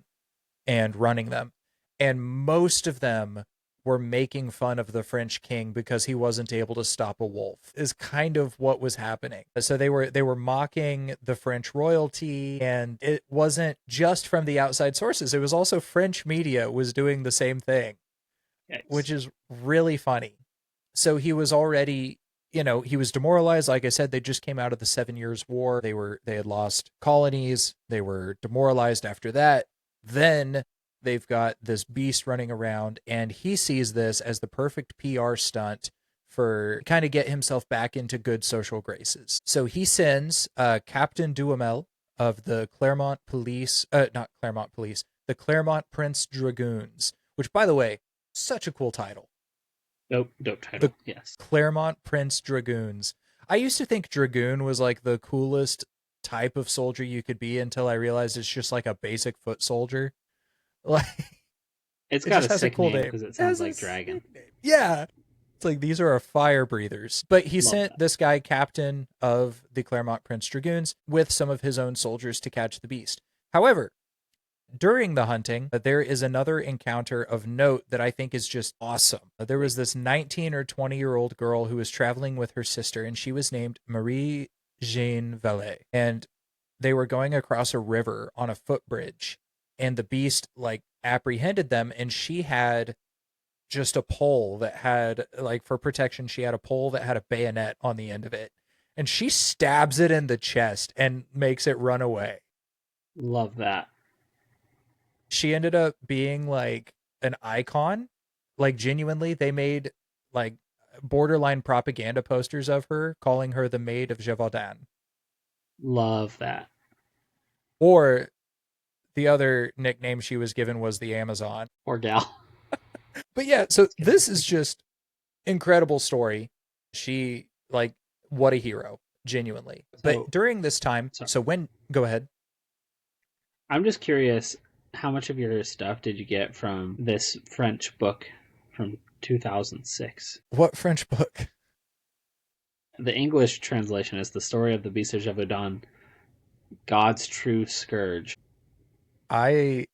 S1: and running them. And most of them were making fun of the French king because he wasn't able to stop a wolf, is kind of what was happening. So they were mocking the French royalty, and it wasn't just from the outside sources. It was also French media was doing the same thing, which
S2: yikes.
S1: is really funny. So he was already, he was demoralized. Like I said, they just came out of the 7 Years' War. They had lost colonies. They were demoralized after that. Then they've got this beast running around, and he sees this as the perfect PR stunt for kind of get himself back into good social graces. So he sends Captain Duhamel of the Claremont Police, not Claremont Police, the Claremont Prince Dragoons, which, by the way, such a cool title.
S2: Dope
S1: The
S2: title. Yes.
S1: Claremont Prince Dragoons. I used to think Dragoon was like the coolest type of soldier you could be until I realized it's just like a basic foot soldier. Like
S2: It's
S1: it
S2: got
S1: just
S2: a
S1: has a
S2: sick
S1: cool
S2: name
S1: name.
S2: because it
S1: It has
S2: sounds
S1: a
S2: like dragon.
S1: sick name. Yeah. It's like these are our fire breathers. But he
S2: Love
S1: sent
S2: that.
S1: this guy captain of the Claremont Prince Dragoons with some of his own soldiers to catch the beast. However, During the hunting, there is another encounter of note that I think is just awesome. There was this 19 or 20-year-old girl who was traveling with her sister, and she was named Marie Jeanne Vallée. And they were going across a river on a footbridge, and the beast like apprehended them, and she had just a pole that had, like, for protection, she had a pole that had a bayonet on the end of it. And she stabs it in the chest and makes it run away.
S2: Love that.
S1: She ended up being like an icon. Like, genuinely, they made like borderline propaganda posters of her, calling her the Maid of Gevaudan.
S2: Love that.
S1: Or the other nickname she was given was the Amazon.
S2: Or gal.
S1: But yeah, so this is just incredible story. She, like, what a hero, genuinely.
S2: So,
S1: But during this time,
S2: sorry.
S1: so when go ahead.
S2: I'm just curious, how much of your stuff did you get from this French book from 2006?
S1: What French book?
S2: The English translation is The Story of the Beast of Gevaudan, God's True Scourge.
S1: I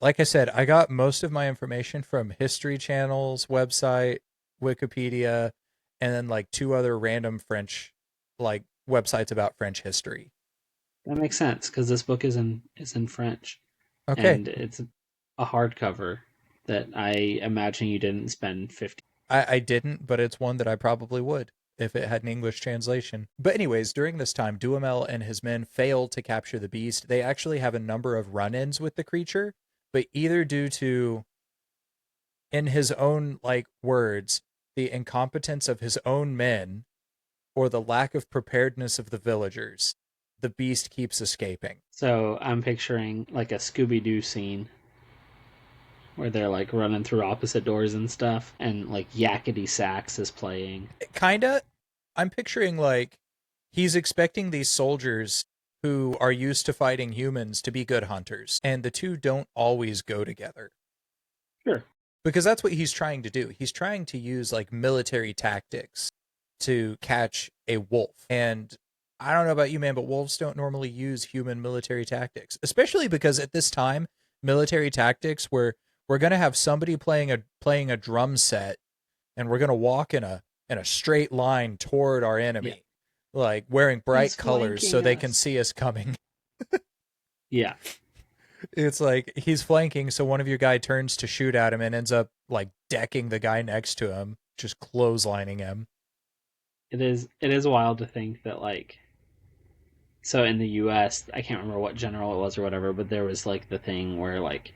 S1: Like I said, I got most of my information from History Channel's website, Wikipedia, and then like two other random French like websites about French history.
S2: That makes sense because this book is in French,
S1: Okay.
S2: and it's a hardcover that I imagine you didn't spend 50.
S1: I didn't, but it's one that I probably would if it had an English translation. But anyways, during this time, Duhamel and his men failed to capture the beast. They actually have a number of run-ins with the creature, but either due to, in his own like words, the incompetence of his own men or the lack of preparedness of the villagers, the beast keeps escaping.
S2: So I'm picturing like a Scooby Doo scene where they're like running through opposite doors and stuff, and like Yakety Sax is playing.
S1: Kinda, I'm picturing like he's expecting these soldiers who are used to fighting humans to be good hunters, and the two don't always go together.
S2: Sure.
S1: Because that's what he's trying to do. He's trying to use like military tactics to catch a wolf. And I don't know about you, man, but wolves don't normally use human military tactics, especially because at this time, military tactics were we're going to have somebody playing a drum set, and we're going to walk in a straight line toward our enemy, like wearing bright
S2: He's
S1: colors so
S2: flanking
S1: they can
S2: us.
S1: see us coming.
S2: Yeah.
S1: It's like he's flanking, so one of your guy turns to shoot at him and ends up like decking the guy next to him, just clotheslining him.
S2: It is wild to think that like, so in the US, I can't remember what general it was or whatever, but there was like the thing where like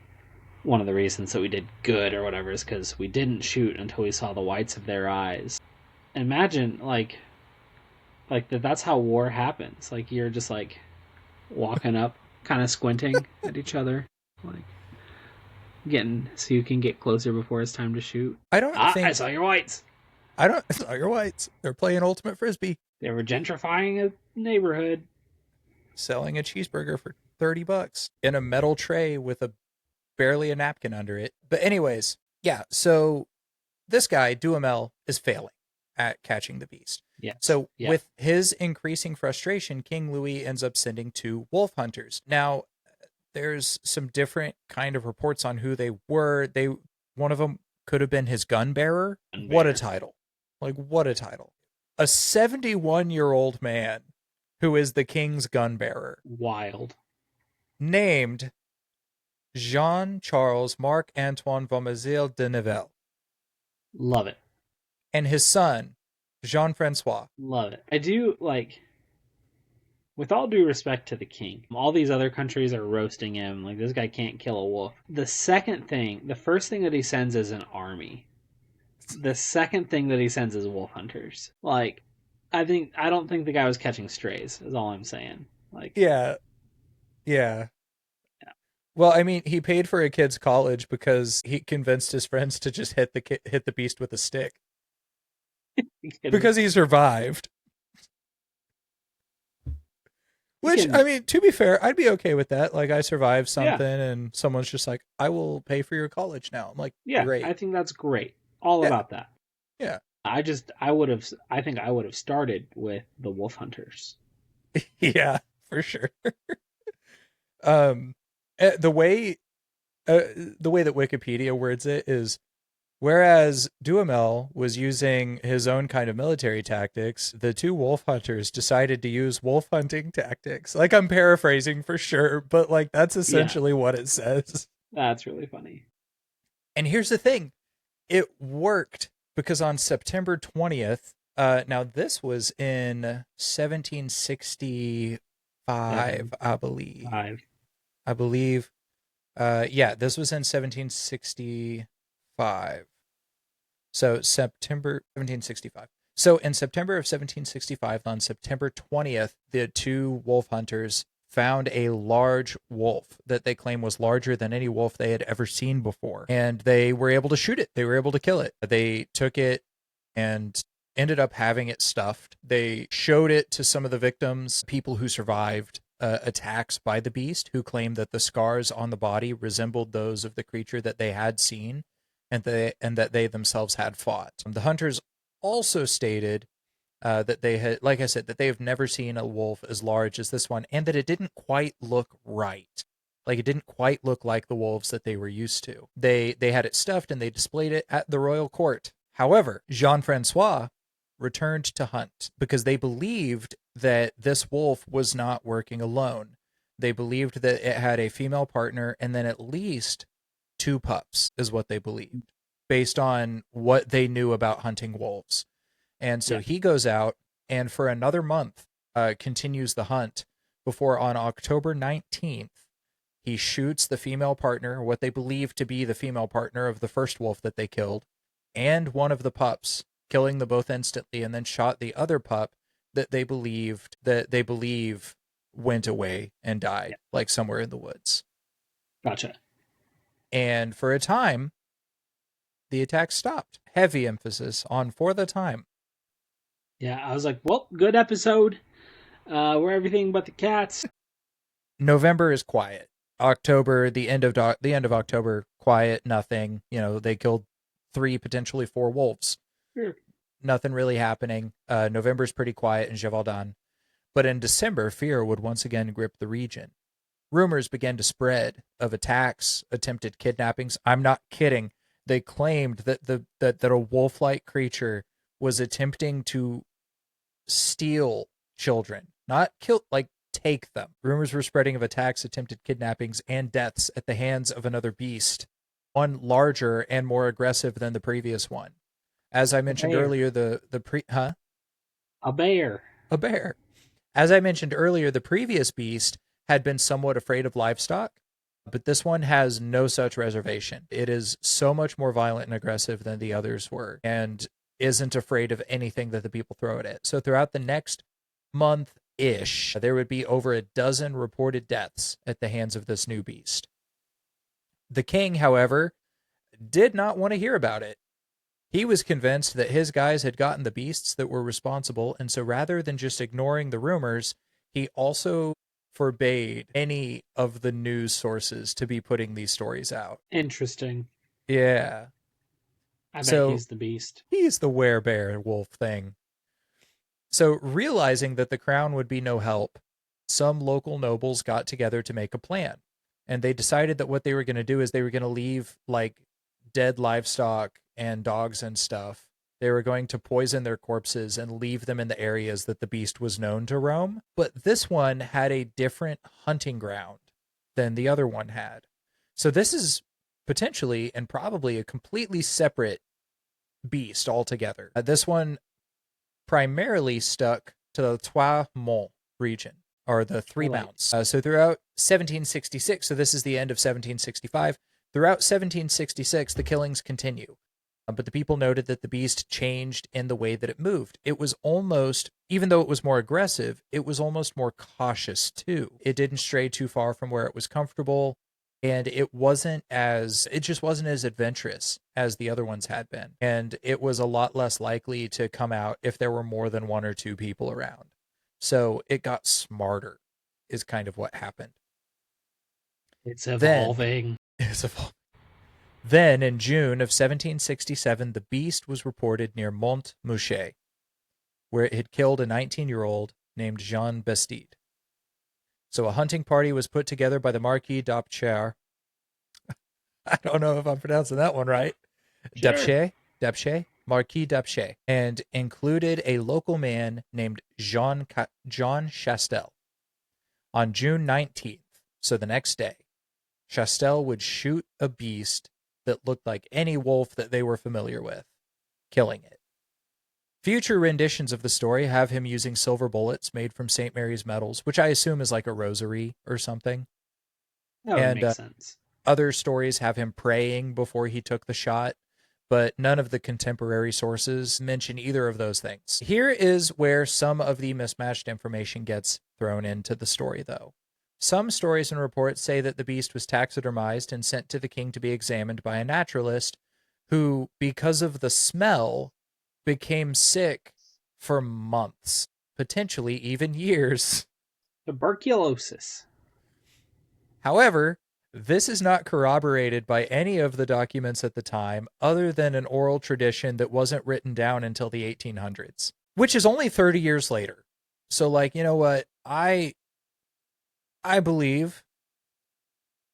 S2: one of the reasons that we did good or whatever is because we didn't shoot until we saw the whites of their eyes. Imagine like that's how war happens. Like you're just like walking up, kind of squinting at each other, like getting so you can get closer before it's time to shoot.
S1: I don't
S2: I
S1: think
S2: saw your whites.
S1: I don't. It's not your whites. They're playing ultimate frisbee,
S2: They were gentrifying a neighborhood.
S1: selling a cheeseburger for $30 in a metal tray with a barely a napkin under it. But anyways, yeah. So this guy Duhamel is failing at catching the beast.
S2: Yes.
S1: So
S2: Yeah.
S1: with his increasing frustration, King Louis ends up sending two wolf hunters. Now, there's some different kind of reports on who they were. One of them could have been his gun bearer. What a title. Like, what a title. A 71-year-old man who is the king's gun bearer,
S2: Wild.
S1: named Jean-Charles Marc-Antoine Vomazel de Nivelle,
S2: Love it.
S1: and his son, Jean-Francois.
S2: Love it. I do like, with all due respect to the king, all these other countries are roasting him. Like, this guy can't kill a wolf. The first thing that he sends is an army. The second thing that he sends is wolf hunters. Like, I don't think the guy was catching strays, is all I'm saying. Like,
S1: Yeah. Well, I mean, he paid for a kid's college because he convinced his friends to just hit the beast with a stick because he survived. Which, I mean, to be fair, I'd be okay with that. Like, I survived something, and someone's just like, "I will pay for your college now." I'm like,
S2: yeah,
S1: great.
S2: I think that's great. All about that.
S1: Yeah.
S2: I think I would have started with the wolf hunters.
S1: Yeah, for sure. um, The way the way that Wikipedia words it is, whereas Duhamel was using his own kind of military tactics, the two wolf hunters decided to use wolf hunting tactics. Like, I'm paraphrasing for sure, but like that's
S2: Yeah,
S1: essentially what it says.
S2: that's really funny.
S1: And here's the thing, it worked because on September 20th, now this was in 1765,
S2: Seven,
S1: I believe.
S2: five.
S1: I believe. Yeah, this was in 1765. So September 1765. So in September of 1765, on September 20th, the two wolf hunters found a large wolf that they claim was larger than any wolf they had ever seen before. And they were able to shoot it. They were able to kill it. They took it and ended up having it stuffed. They showed it to some of the victims, people who survived attacks by the beast, who claimed that the scars on the body resembled those of the creature that they had seen and that they themselves had fought. The hunters also stated that they had, like I said, that they have never seen a wolf as large as this one, and that it didn't quite look right. Like, it didn't quite look like the wolves that they were used to. They had it stuffed and they displayed it at the royal court. However, Jean-Francois returned to hunt because they believed that this wolf was not working alone. They believed that it had a female partner and then at least two pups, is what they believed, based on what they knew about hunting wolves. And so
S2: Yeah.
S1: he goes out and for another month continues the hunt before on October 19th, he shoots the female partner, what they believe to be the female partner of the first wolf that they killed, and one of the pups, killing them both instantly, and then shot the other pup that they believe went away and died,
S2: Yeah.
S1: like somewhere in the woods.
S2: Gotcha.
S1: And for a time, the attack stopped. Heavy emphasis on for the time.
S2: Yeah, I was like, well, good episode. We're everything but the cats.
S1: November is quiet. October, the end of October, quiet, nothing. You know, they killed three, potentially four wolves.
S2: Sure.
S1: Nothing really happening. November's pretty quiet in Gevaudan. But in December, fear would once again grip the region. Rumors began to spread of attacks, attempted kidnappings. I'm not kidding. They claimed that a wolf-like creature was attempting to steal children, not kill, like take them. Rumors were spreading of attacks, attempted kidnappings, and deaths at the hands of another beast, one larger and more aggressive than the previous one. As I
S2: A
S1: mentioned
S2: bear.
S1: earlier,
S2: A bear.
S1: a bear. As I mentioned earlier, the previous beast had been somewhat afraid of livestock, but this one has no such reservation. It is so much more violent and aggressive than the others were, and isn't afraid of anything that the people throw at it. So throughout the next month ish, there would be over a dozen reported deaths at the hands of this new beast. The king, however, did not want to hear about it. He was convinced that his guys had gotten the beasts that were responsible, and so rather than just ignoring the rumors, he also forbade any of the news sources to be putting these stories out.
S2: Interesting.
S1: Yeah.
S2: I bet
S1: So
S2: he's the beast.
S1: he's the werebear wolf thing. So, realizing that the crown would be no help, some local nobles got together to make a plan. And they decided that what they were going to do is they were going to leave like dead livestock and dogs and stuff. They were going to poison their corpses and leave them in the areas that the beast was known to roam. But this one had a different hunting ground than the other one had. So, this is potentially and probably a completely separate beast altogether. This one primarily stuck to the Trois Monts region, or the Three
S2: Right.
S1: Mounts. So throughout 1766, so this is the end of 1765, throughout 1766, the killings continue. But the people noted that the beast changed in the way that it moved. It was almost, even though it was more aggressive, it was almost more cautious too. It didn't stray too far from where it was comfortable, and it just wasn't as adventurous as the other ones had been. And it was a lot less likely to come out if there were more than one or two people around. So it got smarter, is kind of what happened.
S2: It's
S1: Then,
S2: evolving.
S1: then in June of 1767, the beast was reported near Montmouchet, where it had killed a 19-year-old named Jean Bastide. So a hunting party was put together by the Marquis d'Apcher. I don't know if I'm pronouncing that one right.
S2: Sure.
S1: Dapcher, Marquis d'Apcher, and included a local man named John Chastel. On June 19th, so the next day, Chastel would shoot a beast that looked like any wolf that they were familiar with, killing it. Future renditions of the story have him using silver bullets made from St. Mary's metals, which I assume is like a rosary or something.
S2: That would
S1: And
S2: make sense.
S1: other stories have him praying before he took the shot, but none of the contemporary sources mention either of those things. Here is where some of the mismatched information gets thrown into the story, though. Some stories and reports say that the beast was taxidermized and sent to the king to be examined by a naturalist who, because of the smell, became sick for months, potentially even years.
S2: Tuberculosis.
S1: However, this is not corroborated by any of the documents at the time, other than an oral tradition that wasn't written down until the 1800s, which is only 30 years later. So, like, you know what? I believe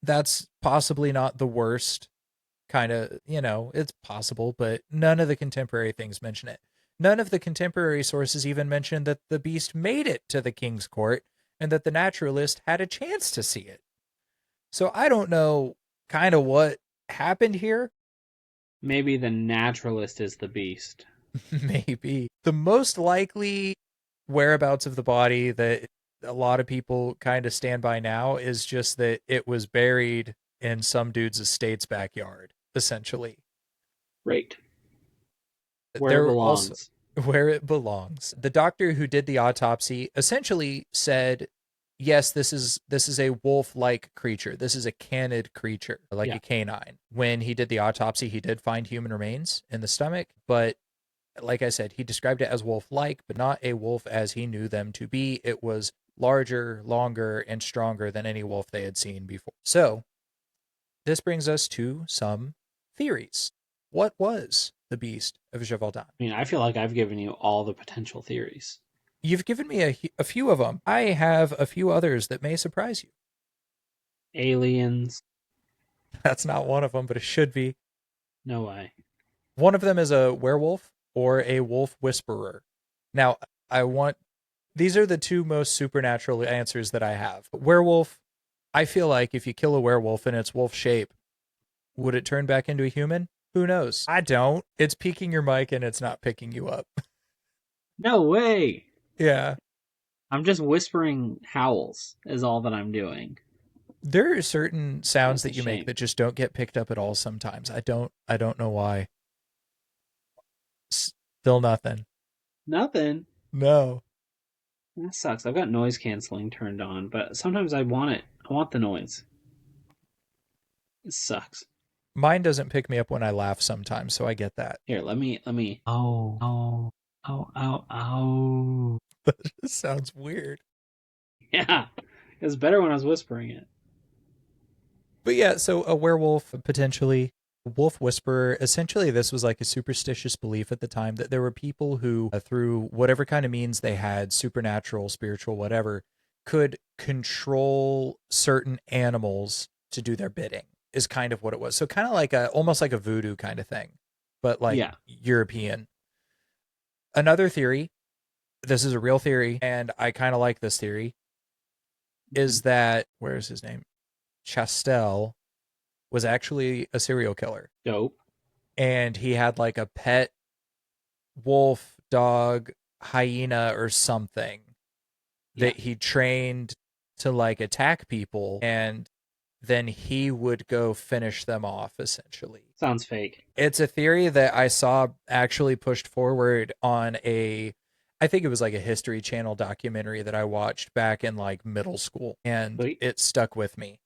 S1: that's possibly not the worst kind of, it's possible, but none of the contemporary things mention it. None of the contemporary sources even mention that the beast made it to the king's court and that the naturalist had a chance to see it. So I don't know kind of what happened here.
S2: Maybe the naturalist is the beast.
S1: Maybe. The most likely whereabouts of the body that a lot of people kind of stand by now is just that it was buried in some dude's estate's backyard, essentially.
S2: Right. Where it
S1: There also
S2: belongs.
S1: where it belongs. The doctor who did the autopsy essentially said, "Yes, this is a wolf-like creature. This is a canid creature, like
S2: Yeah.
S1: a canine." When he did the autopsy, he did find human remains in the stomach, but like I said, he described it as wolf-like, but not a wolf as he knew them to be. It was larger, longer, and stronger than any wolf they had seen before. So, this brings us to some theories. What was the Beast of Gevaudan?
S2: I mean, I feel like I've given you all the potential theories.
S1: You've given me a few of them. I have a few others that may surprise you.
S2: Aliens.
S1: That's not one of them, but it should be.
S2: No way.
S1: One of them is a werewolf or a wolf whisperer. Now, these are the two most supernatural answers that I have. Werewolf, I feel like if you kill a werewolf in its wolf shape, would it turn back into a human? Who knows? I don't. It's peeking your mic and it's not picking you up.
S2: No way.
S1: Yeah.
S2: I'm just whispering howls is all that I'm doing.
S1: There are certain sounds
S2: That's a
S1: that you make
S2: shame.
S1: that just don't get picked up at all sometimes. I don't know why. Still nothing.
S2: Nothing.
S1: No.
S2: That sucks. I've got noise canceling turned on, but sometimes I want it. I want the noise. It sucks.
S1: Mine doesn't pick me up when I laugh sometimes, so I get that.
S2: Here, let me. Oh, oh, oh, oh, oh.
S1: It sounds weird.
S2: Yeah. It was better when I was whispering it.
S1: But yeah, so a werewolf, potentially a wolf whisperer. Essentially, this was like a superstitious belief at the time that there were people who, through whatever kind of means they had, supernatural, spiritual, whatever, could control certain animals to do their bidding, is kind of what it was. So kind of like almost like a voodoo kind of thing, but like
S2: Yeah.
S1: European. Another theory, this is a real theory, and I kind of like this theory, is that, where's his name? Chastel was actually a serial killer.
S2: Dope.
S1: And he had like a pet wolf, dog, hyena, or something
S2: Yeah.
S1: that he trained to like attack people. And then he would go finish them off, essentially.
S2: Sounds fake.
S1: It's a theory that I saw actually pushed forward on I think it was like a History Channel documentary that I watched back in like middle school. And
S2: Sweet.
S1: it stuck with me.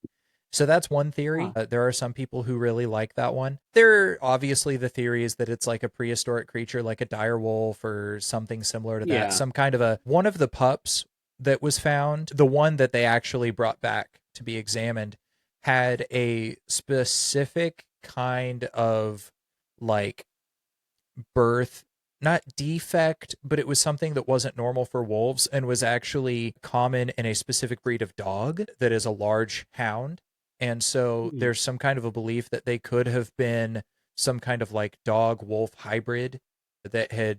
S1: So that's one theory.
S2: Huh.
S1: There are some people who really like that one. There are obviously the theory is that it's like a prehistoric creature, like a dire wolf or something similar to that.
S2: Yeah.
S1: Some kind of one of the pups that was found, the one that they actually brought back to be examined, had a specific kind of like birth not defect, but it was something that wasn't normal for wolves and was actually common in a specific breed of dog that is a large hound. And so
S2: Hmm.
S1: there's some kind of a belief that they could have been some kind of like dog wolf hybrid that had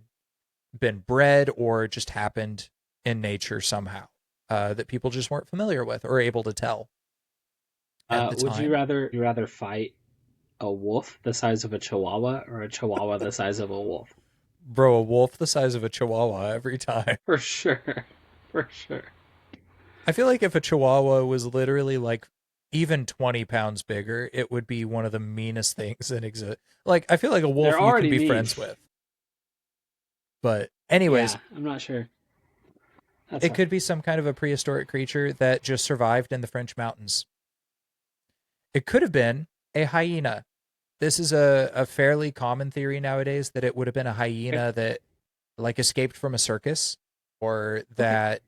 S1: been bred or just happened in nature somehow, that people just weren't familiar with or able to tell at the
S2: Would you
S1: time.
S2: rather fight a wolf the size of a chihuahua or a chihuahua the size of a wolf?
S1: Bro, a wolf the size of a chihuahua every time.
S2: For sure. For sure.
S1: I feel like if a chihuahua was literally like even 20 pounds bigger, it would be one of the meanest things that exist. Like, I feel like a
S2: They're
S1: wolf you can
S2: already
S1: be
S2: mean.
S1: friends with. But, anyways,
S2: Yeah, I'm not sure. That's
S1: it
S2: a
S1: could be some kind of a prehistoric creature that just survived in the French mountains. It could have been a hyena. This is a fairly common theory nowadays that it would have been a
S2: okay.
S1: hyena that like escaped from a circus or
S2: Okay.
S1: that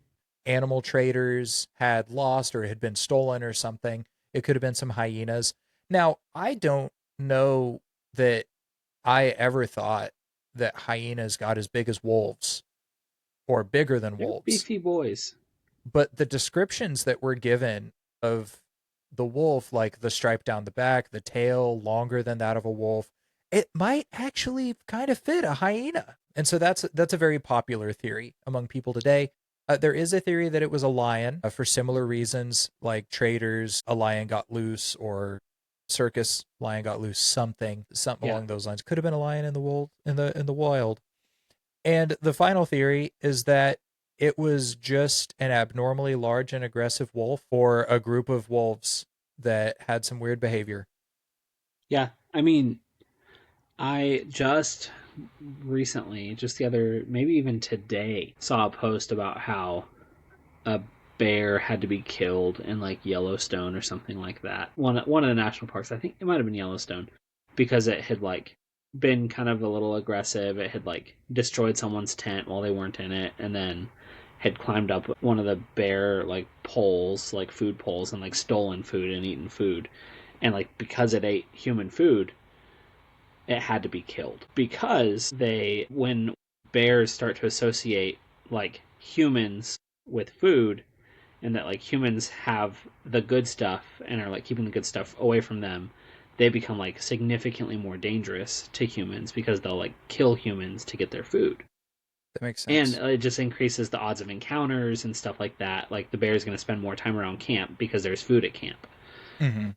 S1: animal traders had lost or had been stolen or something. It could have been some hyenas. Now, I don't know that I ever thought that hyenas got as big as wolves or bigger than
S2: They're
S1: wolves,
S2: beefy boys.
S1: but the descriptions that were given of the wolf, like the stripe down the back, the tail longer than that of a wolf, it might actually kind of fit a hyena. And so that's a very popular theory among people today. There is a theory that it was a lion for similar reasons, like traders, a lion got loose, or circus lion got loose, something
S2: Yeah.
S1: along those lines. Could have been a lion in the wild, in the wild. And the final theory is that it was just an abnormally large and aggressive wolf or a group of wolves that had some weird behavior.
S2: Yeah. I mean, I just recently, just the other, maybe even today, saw a post about how a bear had to be killed in like Yellowstone or something like that. One of the national parks, I think it might have been Yellowstone, because it had like been kind of a little aggressive. It had like destroyed someone's tent while they weren't in it, and then had climbed up one of the bear like poles, like food poles, and like stolen food and eaten food. And like because it ate human food, it had to be killed because they when bears start to associate like humans with food, and that like humans have the good stuff and are like keeping the good stuff away from them, they become like significantly more dangerous to humans because they'll like kill humans to get their food.
S1: That makes
S2: And
S1: sense.
S2: it just increases the odds of encounters and stuff like that. Like the bear is going to spend more time around camp because there's food at camp,
S1: Hmm.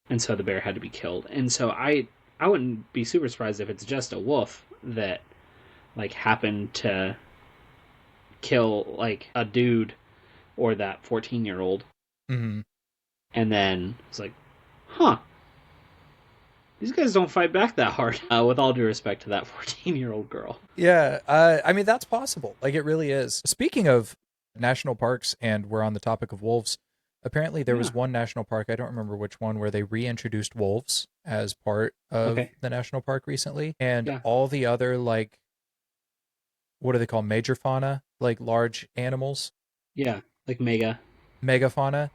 S2: and so the bear had to be killed. And so I wouldn't be super surprised if it's just a wolf that like happened to kill like a dude or that 14-year-old,
S1: Hmm.
S2: and then it's like, huh, these guys don't fight back that hard. With all due respect to that 14-year-old girl.
S1: Yeah, I mean that's possible. Like it really is. Speaking of national parks, and we're on the topic of wolves. Apparently, there
S2: Yeah.
S1: was one national park, I don't remember which one, where they reintroduced wolves as part of
S2: Okay.
S1: the national park recently, and
S2: Yeah.
S1: all the other like what do they call major fauna, like large animals,
S2: Yeah. Like mega.
S1: megafauna,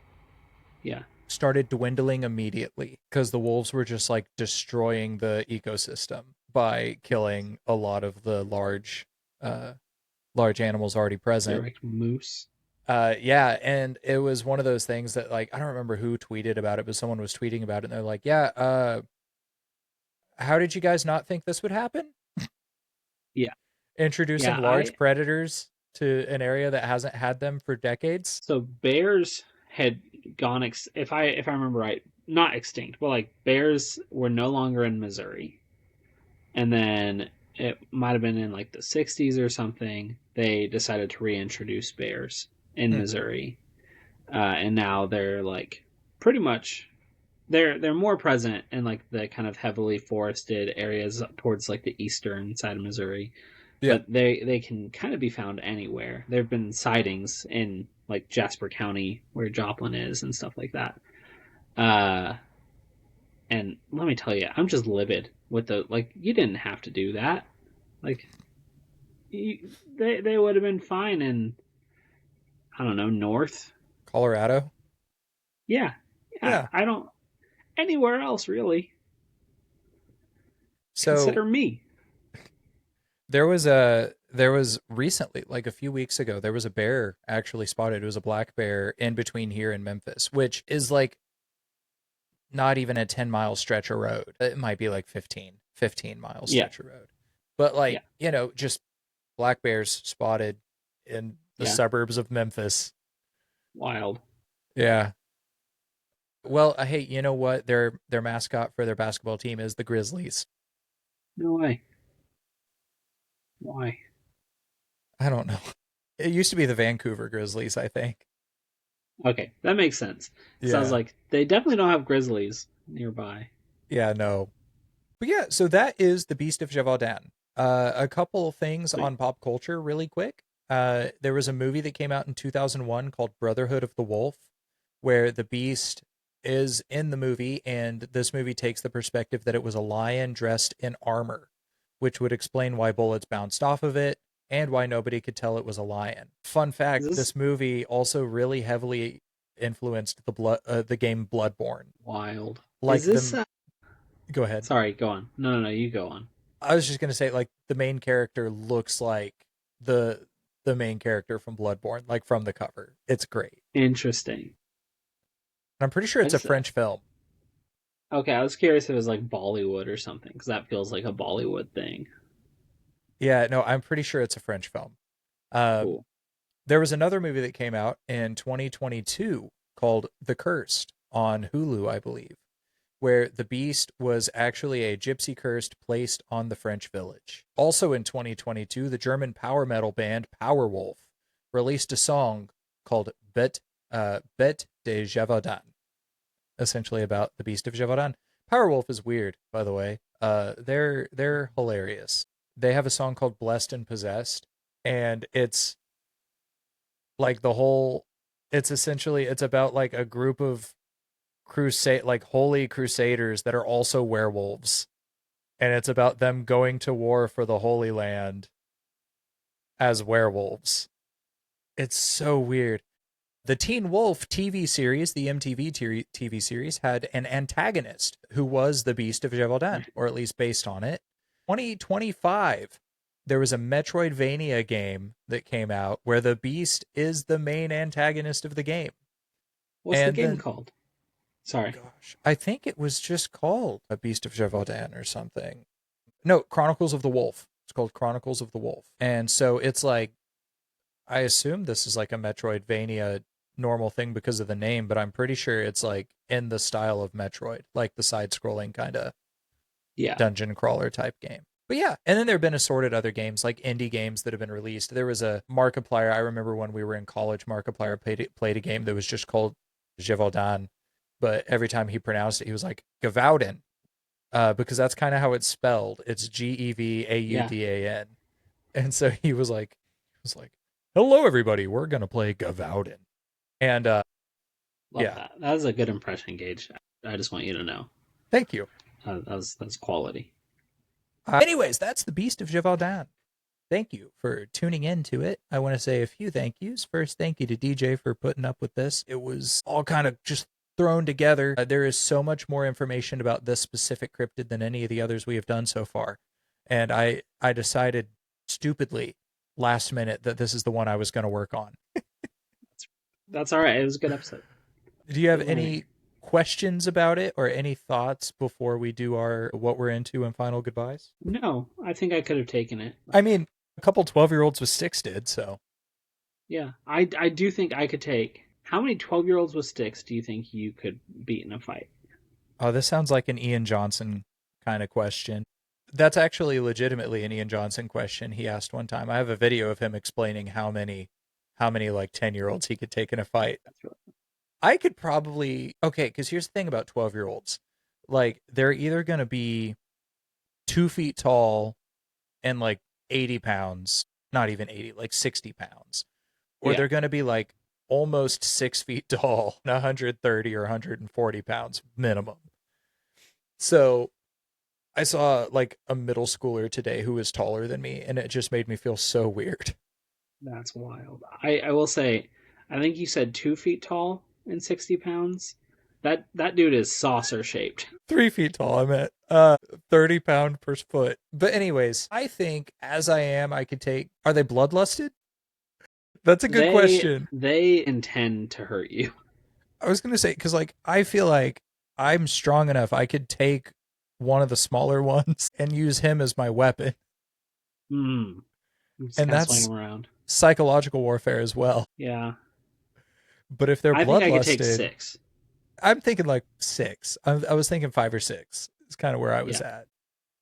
S2: Yeah.
S1: started dwindling immediately because the wolves were just like destroying the ecosystem by killing a lot of the uh large animals already present.
S2: Direct moose.
S1: Yeah, and it was one of those things that like I don't remember who tweeted about it, but someone was tweeting about it and they're like, "Yeah, how did you guys not think this would happen?
S2: Yeah.
S1: Introducing
S2: Yeah.
S1: large predators to an area that hasn't had them for decades?"
S2: So bears had gone if I remember right, not extinct, but like bears were no longer in Missouri. And then it might have been in like the 60s or something, they decided to reintroduce bears in
S1: Hmm.
S2: Missouri. And now they're like pretty much they're more present in like the kind of heavily forested areas towards like the eastern side of Missouri,
S1: Yeah.
S2: but they can kind of be found anywhere. There have been sightings in like Jasper County where Joplin is and stuff like that. Uh, and let me tell you, I'm just livid with the like. You didn't have to do that. Like they would have been fine in, I don't know, north.
S1: Colorado.
S2: Yeah, yeah.
S1: Yeah.
S2: I don't anywhere else really.
S1: So
S2: Consider me.
S1: There was recently, like a few weeks ago, there was a bear actually spotted. It was a black bear in between here and Memphis, which is like not even a 10-mile stretch of road. It might be like 15 mile
S2: Yeah,
S1: stretch of road. But
S2: yeah,
S1: like, just black bears spotted in the
S2: yeah.
S1: suburbs of Memphis.
S2: Wild.
S1: Yeah. Well, hey, you know what? Their mascot for their basketball team is the Grizzlies.
S2: No way. Why?
S1: I don't know. It used to be the Vancouver Grizzlies, I think.
S2: Okay, that makes sense. Sounds
S1: Yeah.
S2: like they definitely don't have grizzlies nearby.
S1: Yeah, no. But yeah, so that is the Beast of Gevaudan. A couple things
S2: Sweet.
S1: on pop culture really quick. There was a movie that came out in 2001 called Brotherhood of the Wolf, where the beast is in the movie, and this movie takes the perspective that it was a lion dressed in armor, which would explain why bullets bounced off of it and why nobody could tell it was a lion. Fun
S2: Is
S1: fact,
S2: this
S1: this movie also really heavily influenced the game Bloodborne.
S2: wild? Is
S1: Like
S2: this?
S1: the Go ahead.
S2: Sorry, go on. No, no, no. You go on.
S1: I was just gonna say, like, the main character looks like the main character from Bloodborne, like from the cover. It's great.
S2: Interesting.
S1: And I'm pretty sure
S2: I
S1: it's a
S2: just
S1: French film.
S2: okay. I was curious if it was like Bollywood or something because that feels like a Bollywood thing.
S1: Yeah, no, I'm pretty sure it's a French film. Um,
S2: Cool.
S1: there was another movie that came out in 2022 called The Cursed on Hulu, I believe, where the beast was actually a gypsy cursed placed on the French village. Also in 2022, the German power metal band Powerwolf released a song called Bet de Gevaudan, essentially about the Beast of Gevaudan. Powerwolf is weird, by the way. They're hilarious. They have a song called Blessed and Possessed, and it's like the whole it's essentially it's about like a group of holy crusaders that are also werewolves, and it's about them going to war for the Holy Land as werewolves. It's so weird. The Teen Wolf TV series, the MTV TV series, had an antagonist who was the Beast of Gevaudan, or at least based on it. 2025, there was a Metroidvania game that came out where the Beast is the main antagonist of the game.
S2: What's the
S1: And
S2: game
S1: then,
S2: called? Sorry.
S1: gosh, I think it was just called A Beast of Gevaudan or something. No, Chronicles of the Wolf. It's called Chronicles of the Wolf. And so it's like, I assume this is like a Metroidvania normal thing because of the name, but I'm pretty sure it's like in the style of Metroid, like the side scrolling kind of
S2: Yeah.
S1: dungeon crawler type game. But yeah, and then there have been assorted other games, like indie games that have been released. There was a Markiplier. I remember when we were in college, Markiplier played a game that was just called Gevaudan, but every time he pronounced it, he was like Gevaudan, because that's kind of how it's spelled. It's
S2: Yeah.
S1: Gevaudan, and so he was like, "Hello, everybody. We're gonna play Gevaudan," and
S2: Love
S1: yeah,
S2: that. That was a good impression, Gage. I just want you to know.
S1: thank you.
S2: That's quality.
S1: Anyways, that's the Beast of Gevaudan. Thank you for tuning in to it. I want to say a few thank yous. First, thank you to DJ for putting up with this. It was all kind of just thrown together. There is so much more information about this specific cryptid than any of the others we have done so far. And I decided stupidly last minute that this is the one I was going to work on.
S2: That's all right. It was a good episode.
S1: Do you have
S2: Good learning.
S1: any questions about it or any thoughts before we do our what we're into and final goodbyes?
S2: No, I think I could have taken it.
S1: I mean, a couple 12-year-olds with sticks did, so
S2: Yeah, I do think I could take. How many 12-year-olds with sticks do you think you could beat in a fight?
S1: oh, this sounds like an Ian Johnson kind of question. That's actually legitimately an Ian Johnson question he asked one time. I have a video of him explaining how many like 10-year-olds he could take in a fight.
S2: That's really,
S1: I could probably okay, because here's the thing about 12-year-olds. Like they're either gonna be 2 feet tall and like 80 pounds, not even 80, like 60 pounds, or
S2: yeah.
S1: they're gonna be like almost 6 feet tall, 130 or 140 pounds minimum. So I saw like a middle schooler today who was taller than me, and it just made me feel so weird.
S2: That's wild. I will say, I think you said 2 feet tall and 60 pounds. That dude is saucer shaped.
S1: 3 feet tall. I'm at 30 pound per foot. But anyways, I think as I am, I could take. Are they bloodlusted? That's a good question.
S2: They intend to hurt you.
S1: I was gonna say because like I feel like I'm strong enough. I could take one of the smaller ones and use him as my weapon,
S2: Hmm. Just
S1: and
S2: kind of swing
S1: that's
S2: them around.
S1: psychological warfare as well.
S2: Yeah.
S1: But if they're
S2: I think I could take
S1: bloodlusted,
S2: 6.
S1: I'm thinking like 6. I was thinking 5 or 6. It's kind of where I was
S2: Yeah.
S1: at.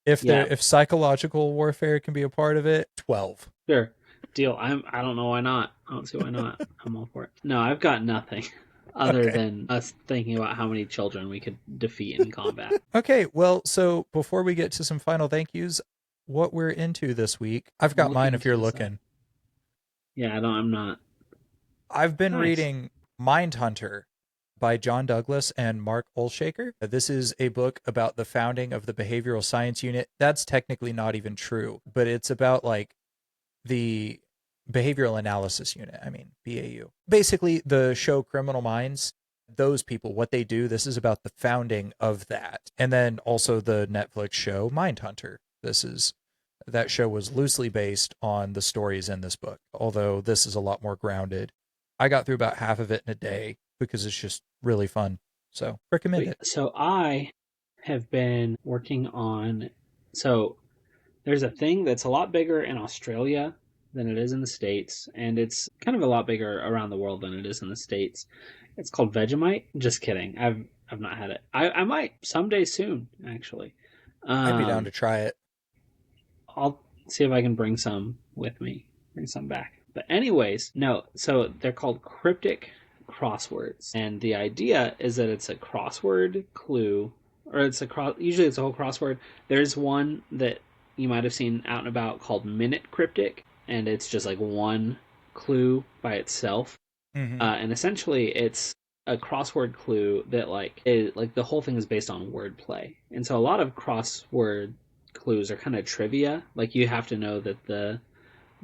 S1: If
S2: Yeah.
S1: if psychological warfare can be a part of it, 12.
S2: Sure. Deal. I don't know why not. I don't see why not. I'm all for it. No, I've got nothing other
S1: Okay.
S2: than us thinking about how many children we could defeat in combat.
S1: Okay, well, so before we get to some final thank yous, what we're into this week, I've
S2: I'm
S1: got mine
S2: looking
S1: if
S2: to
S1: you're
S2: the side.
S1: looking.
S2: Yeah, I'm not.
S1: I've been
S2: Nice.
S1: reading Mindhunter by John Douglas and Mark Olshaker. This is a book about the founding of the behavioral science unit. That's technically not even true, but it's about like the behavioral analysis unit. I mean, BAU. Basically, the show Criminal Minds, those people, what they do, this is about the founding of that. And then also the Netflix show Mindhunter. That show was loosely based on the stories in this book, although this is a lot more grounded. I got through about half of it in a day because it's just really fun. So, recommend
S2: Sweet.
S1: it.
S2: So I have been working on. So there's a thing that's a lot bigger in Australia than it is in the States, and it's kind of a lot bigger around the world than it is in the States. It's called Vegemite. Just kidding. I've not had it. I might someday soon, actually.
S1: I'd be down
S2: Um,
S1: to try it.
S2: I'll see if I can bring some with me. Bring some back. But anyways, no. So they're called cryptic crosswords, and the idea is that it's a crossword clue, or it's a cross. Usually, it's a whole crossword. There's one that you might have seen out and about called minute cryptic, and it's just like one clue by itself.
S1: Mm-hmm.
S2: And essentially, it's a crossword clue that like the whole thing is based on wordplay, and so a lot of crossword clues are kind of trivia. Like you have to know that the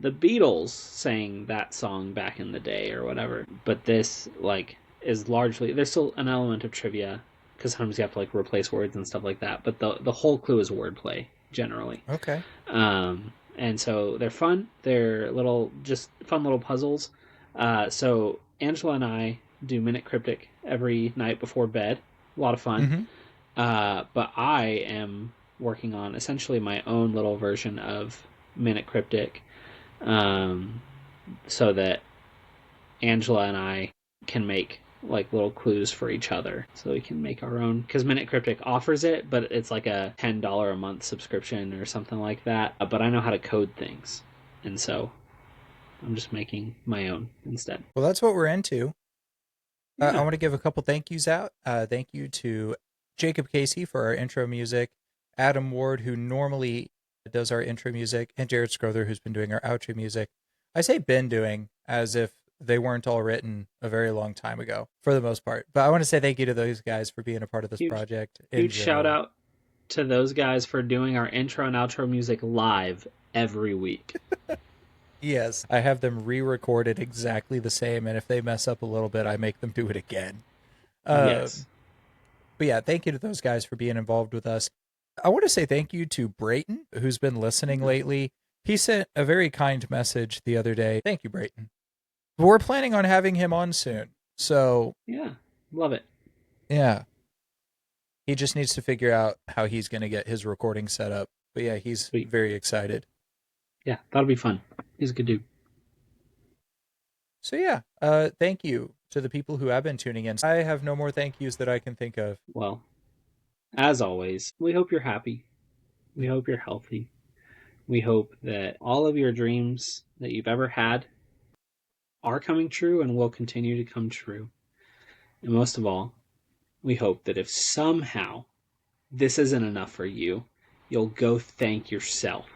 S2: Beatles sang that song back in the day or whatever. But this like is largely there's still an element of trivia because sometimes you have to like replace words and stuff like that. But the whole clue is wordplay generally.
S1: Okay.
S2: And so they're fun. They're little just fun little puzzles. So Angela and I do Minute Cryptic every night before bed. A lot of fun.
S1: Mm-hmm.
S2: But I am working on essentially my own little version of Minute Cryptic, um, so that Angela and I can make like little clues for each other, so we can make our own. Because Minute Cryptic offers it, but it's like a $10 a month subscription or something like that. But I know how to code things, and so I'm just making my own instead.
S1: Well, that's what we're into. I
S2: Yeah,
S1: want to give a couple thank yous out. Thank you to Jacob Casey for our intro music, Adam Ward, who normally does our intro music, and Jared Scrother, who's been doing our outro music. I say been doing as if they weren't all written a very long time ago, for the most part. But I want to say thank you to those guys for being a part of this
S2: huge
S1: project in
S2: huge shout
S1: general.
S2: out to those guys for doing our intro and outro music live every week.
S1: Yes, I have them re-recorded exactly the same, and if they mess up a little bit, I make them do it again. Uh,
S2: Yes.
S1: but yeah, thank you to those guys for being involved with us. I want to say thank you to Brayton, who's been listening
S2: Yeah.
S1: lately. He sent a very kind message the other day. Thank you, Brayton. But we're planning on having him on soon. So,
S2: Yeah. Love it.
S1: yeah, he just needs to figure out how he's going to get his recording set up. But yeah, he's
S2: Sweet.
S1: very excited.
S2: Yeah, that'll be fun. He's a good dude.
S1: So yeah, thank you to the people who have been tuning in. I have no more thank yous that I can think of.
S2: Well, as always, we hope you're happy. We hope you're healthy. We hope that all of your dreams that you've ever had are coming true and will continue to come true. And most of all, we hope that if somehow this isn't enough for you, you'll go thank yourself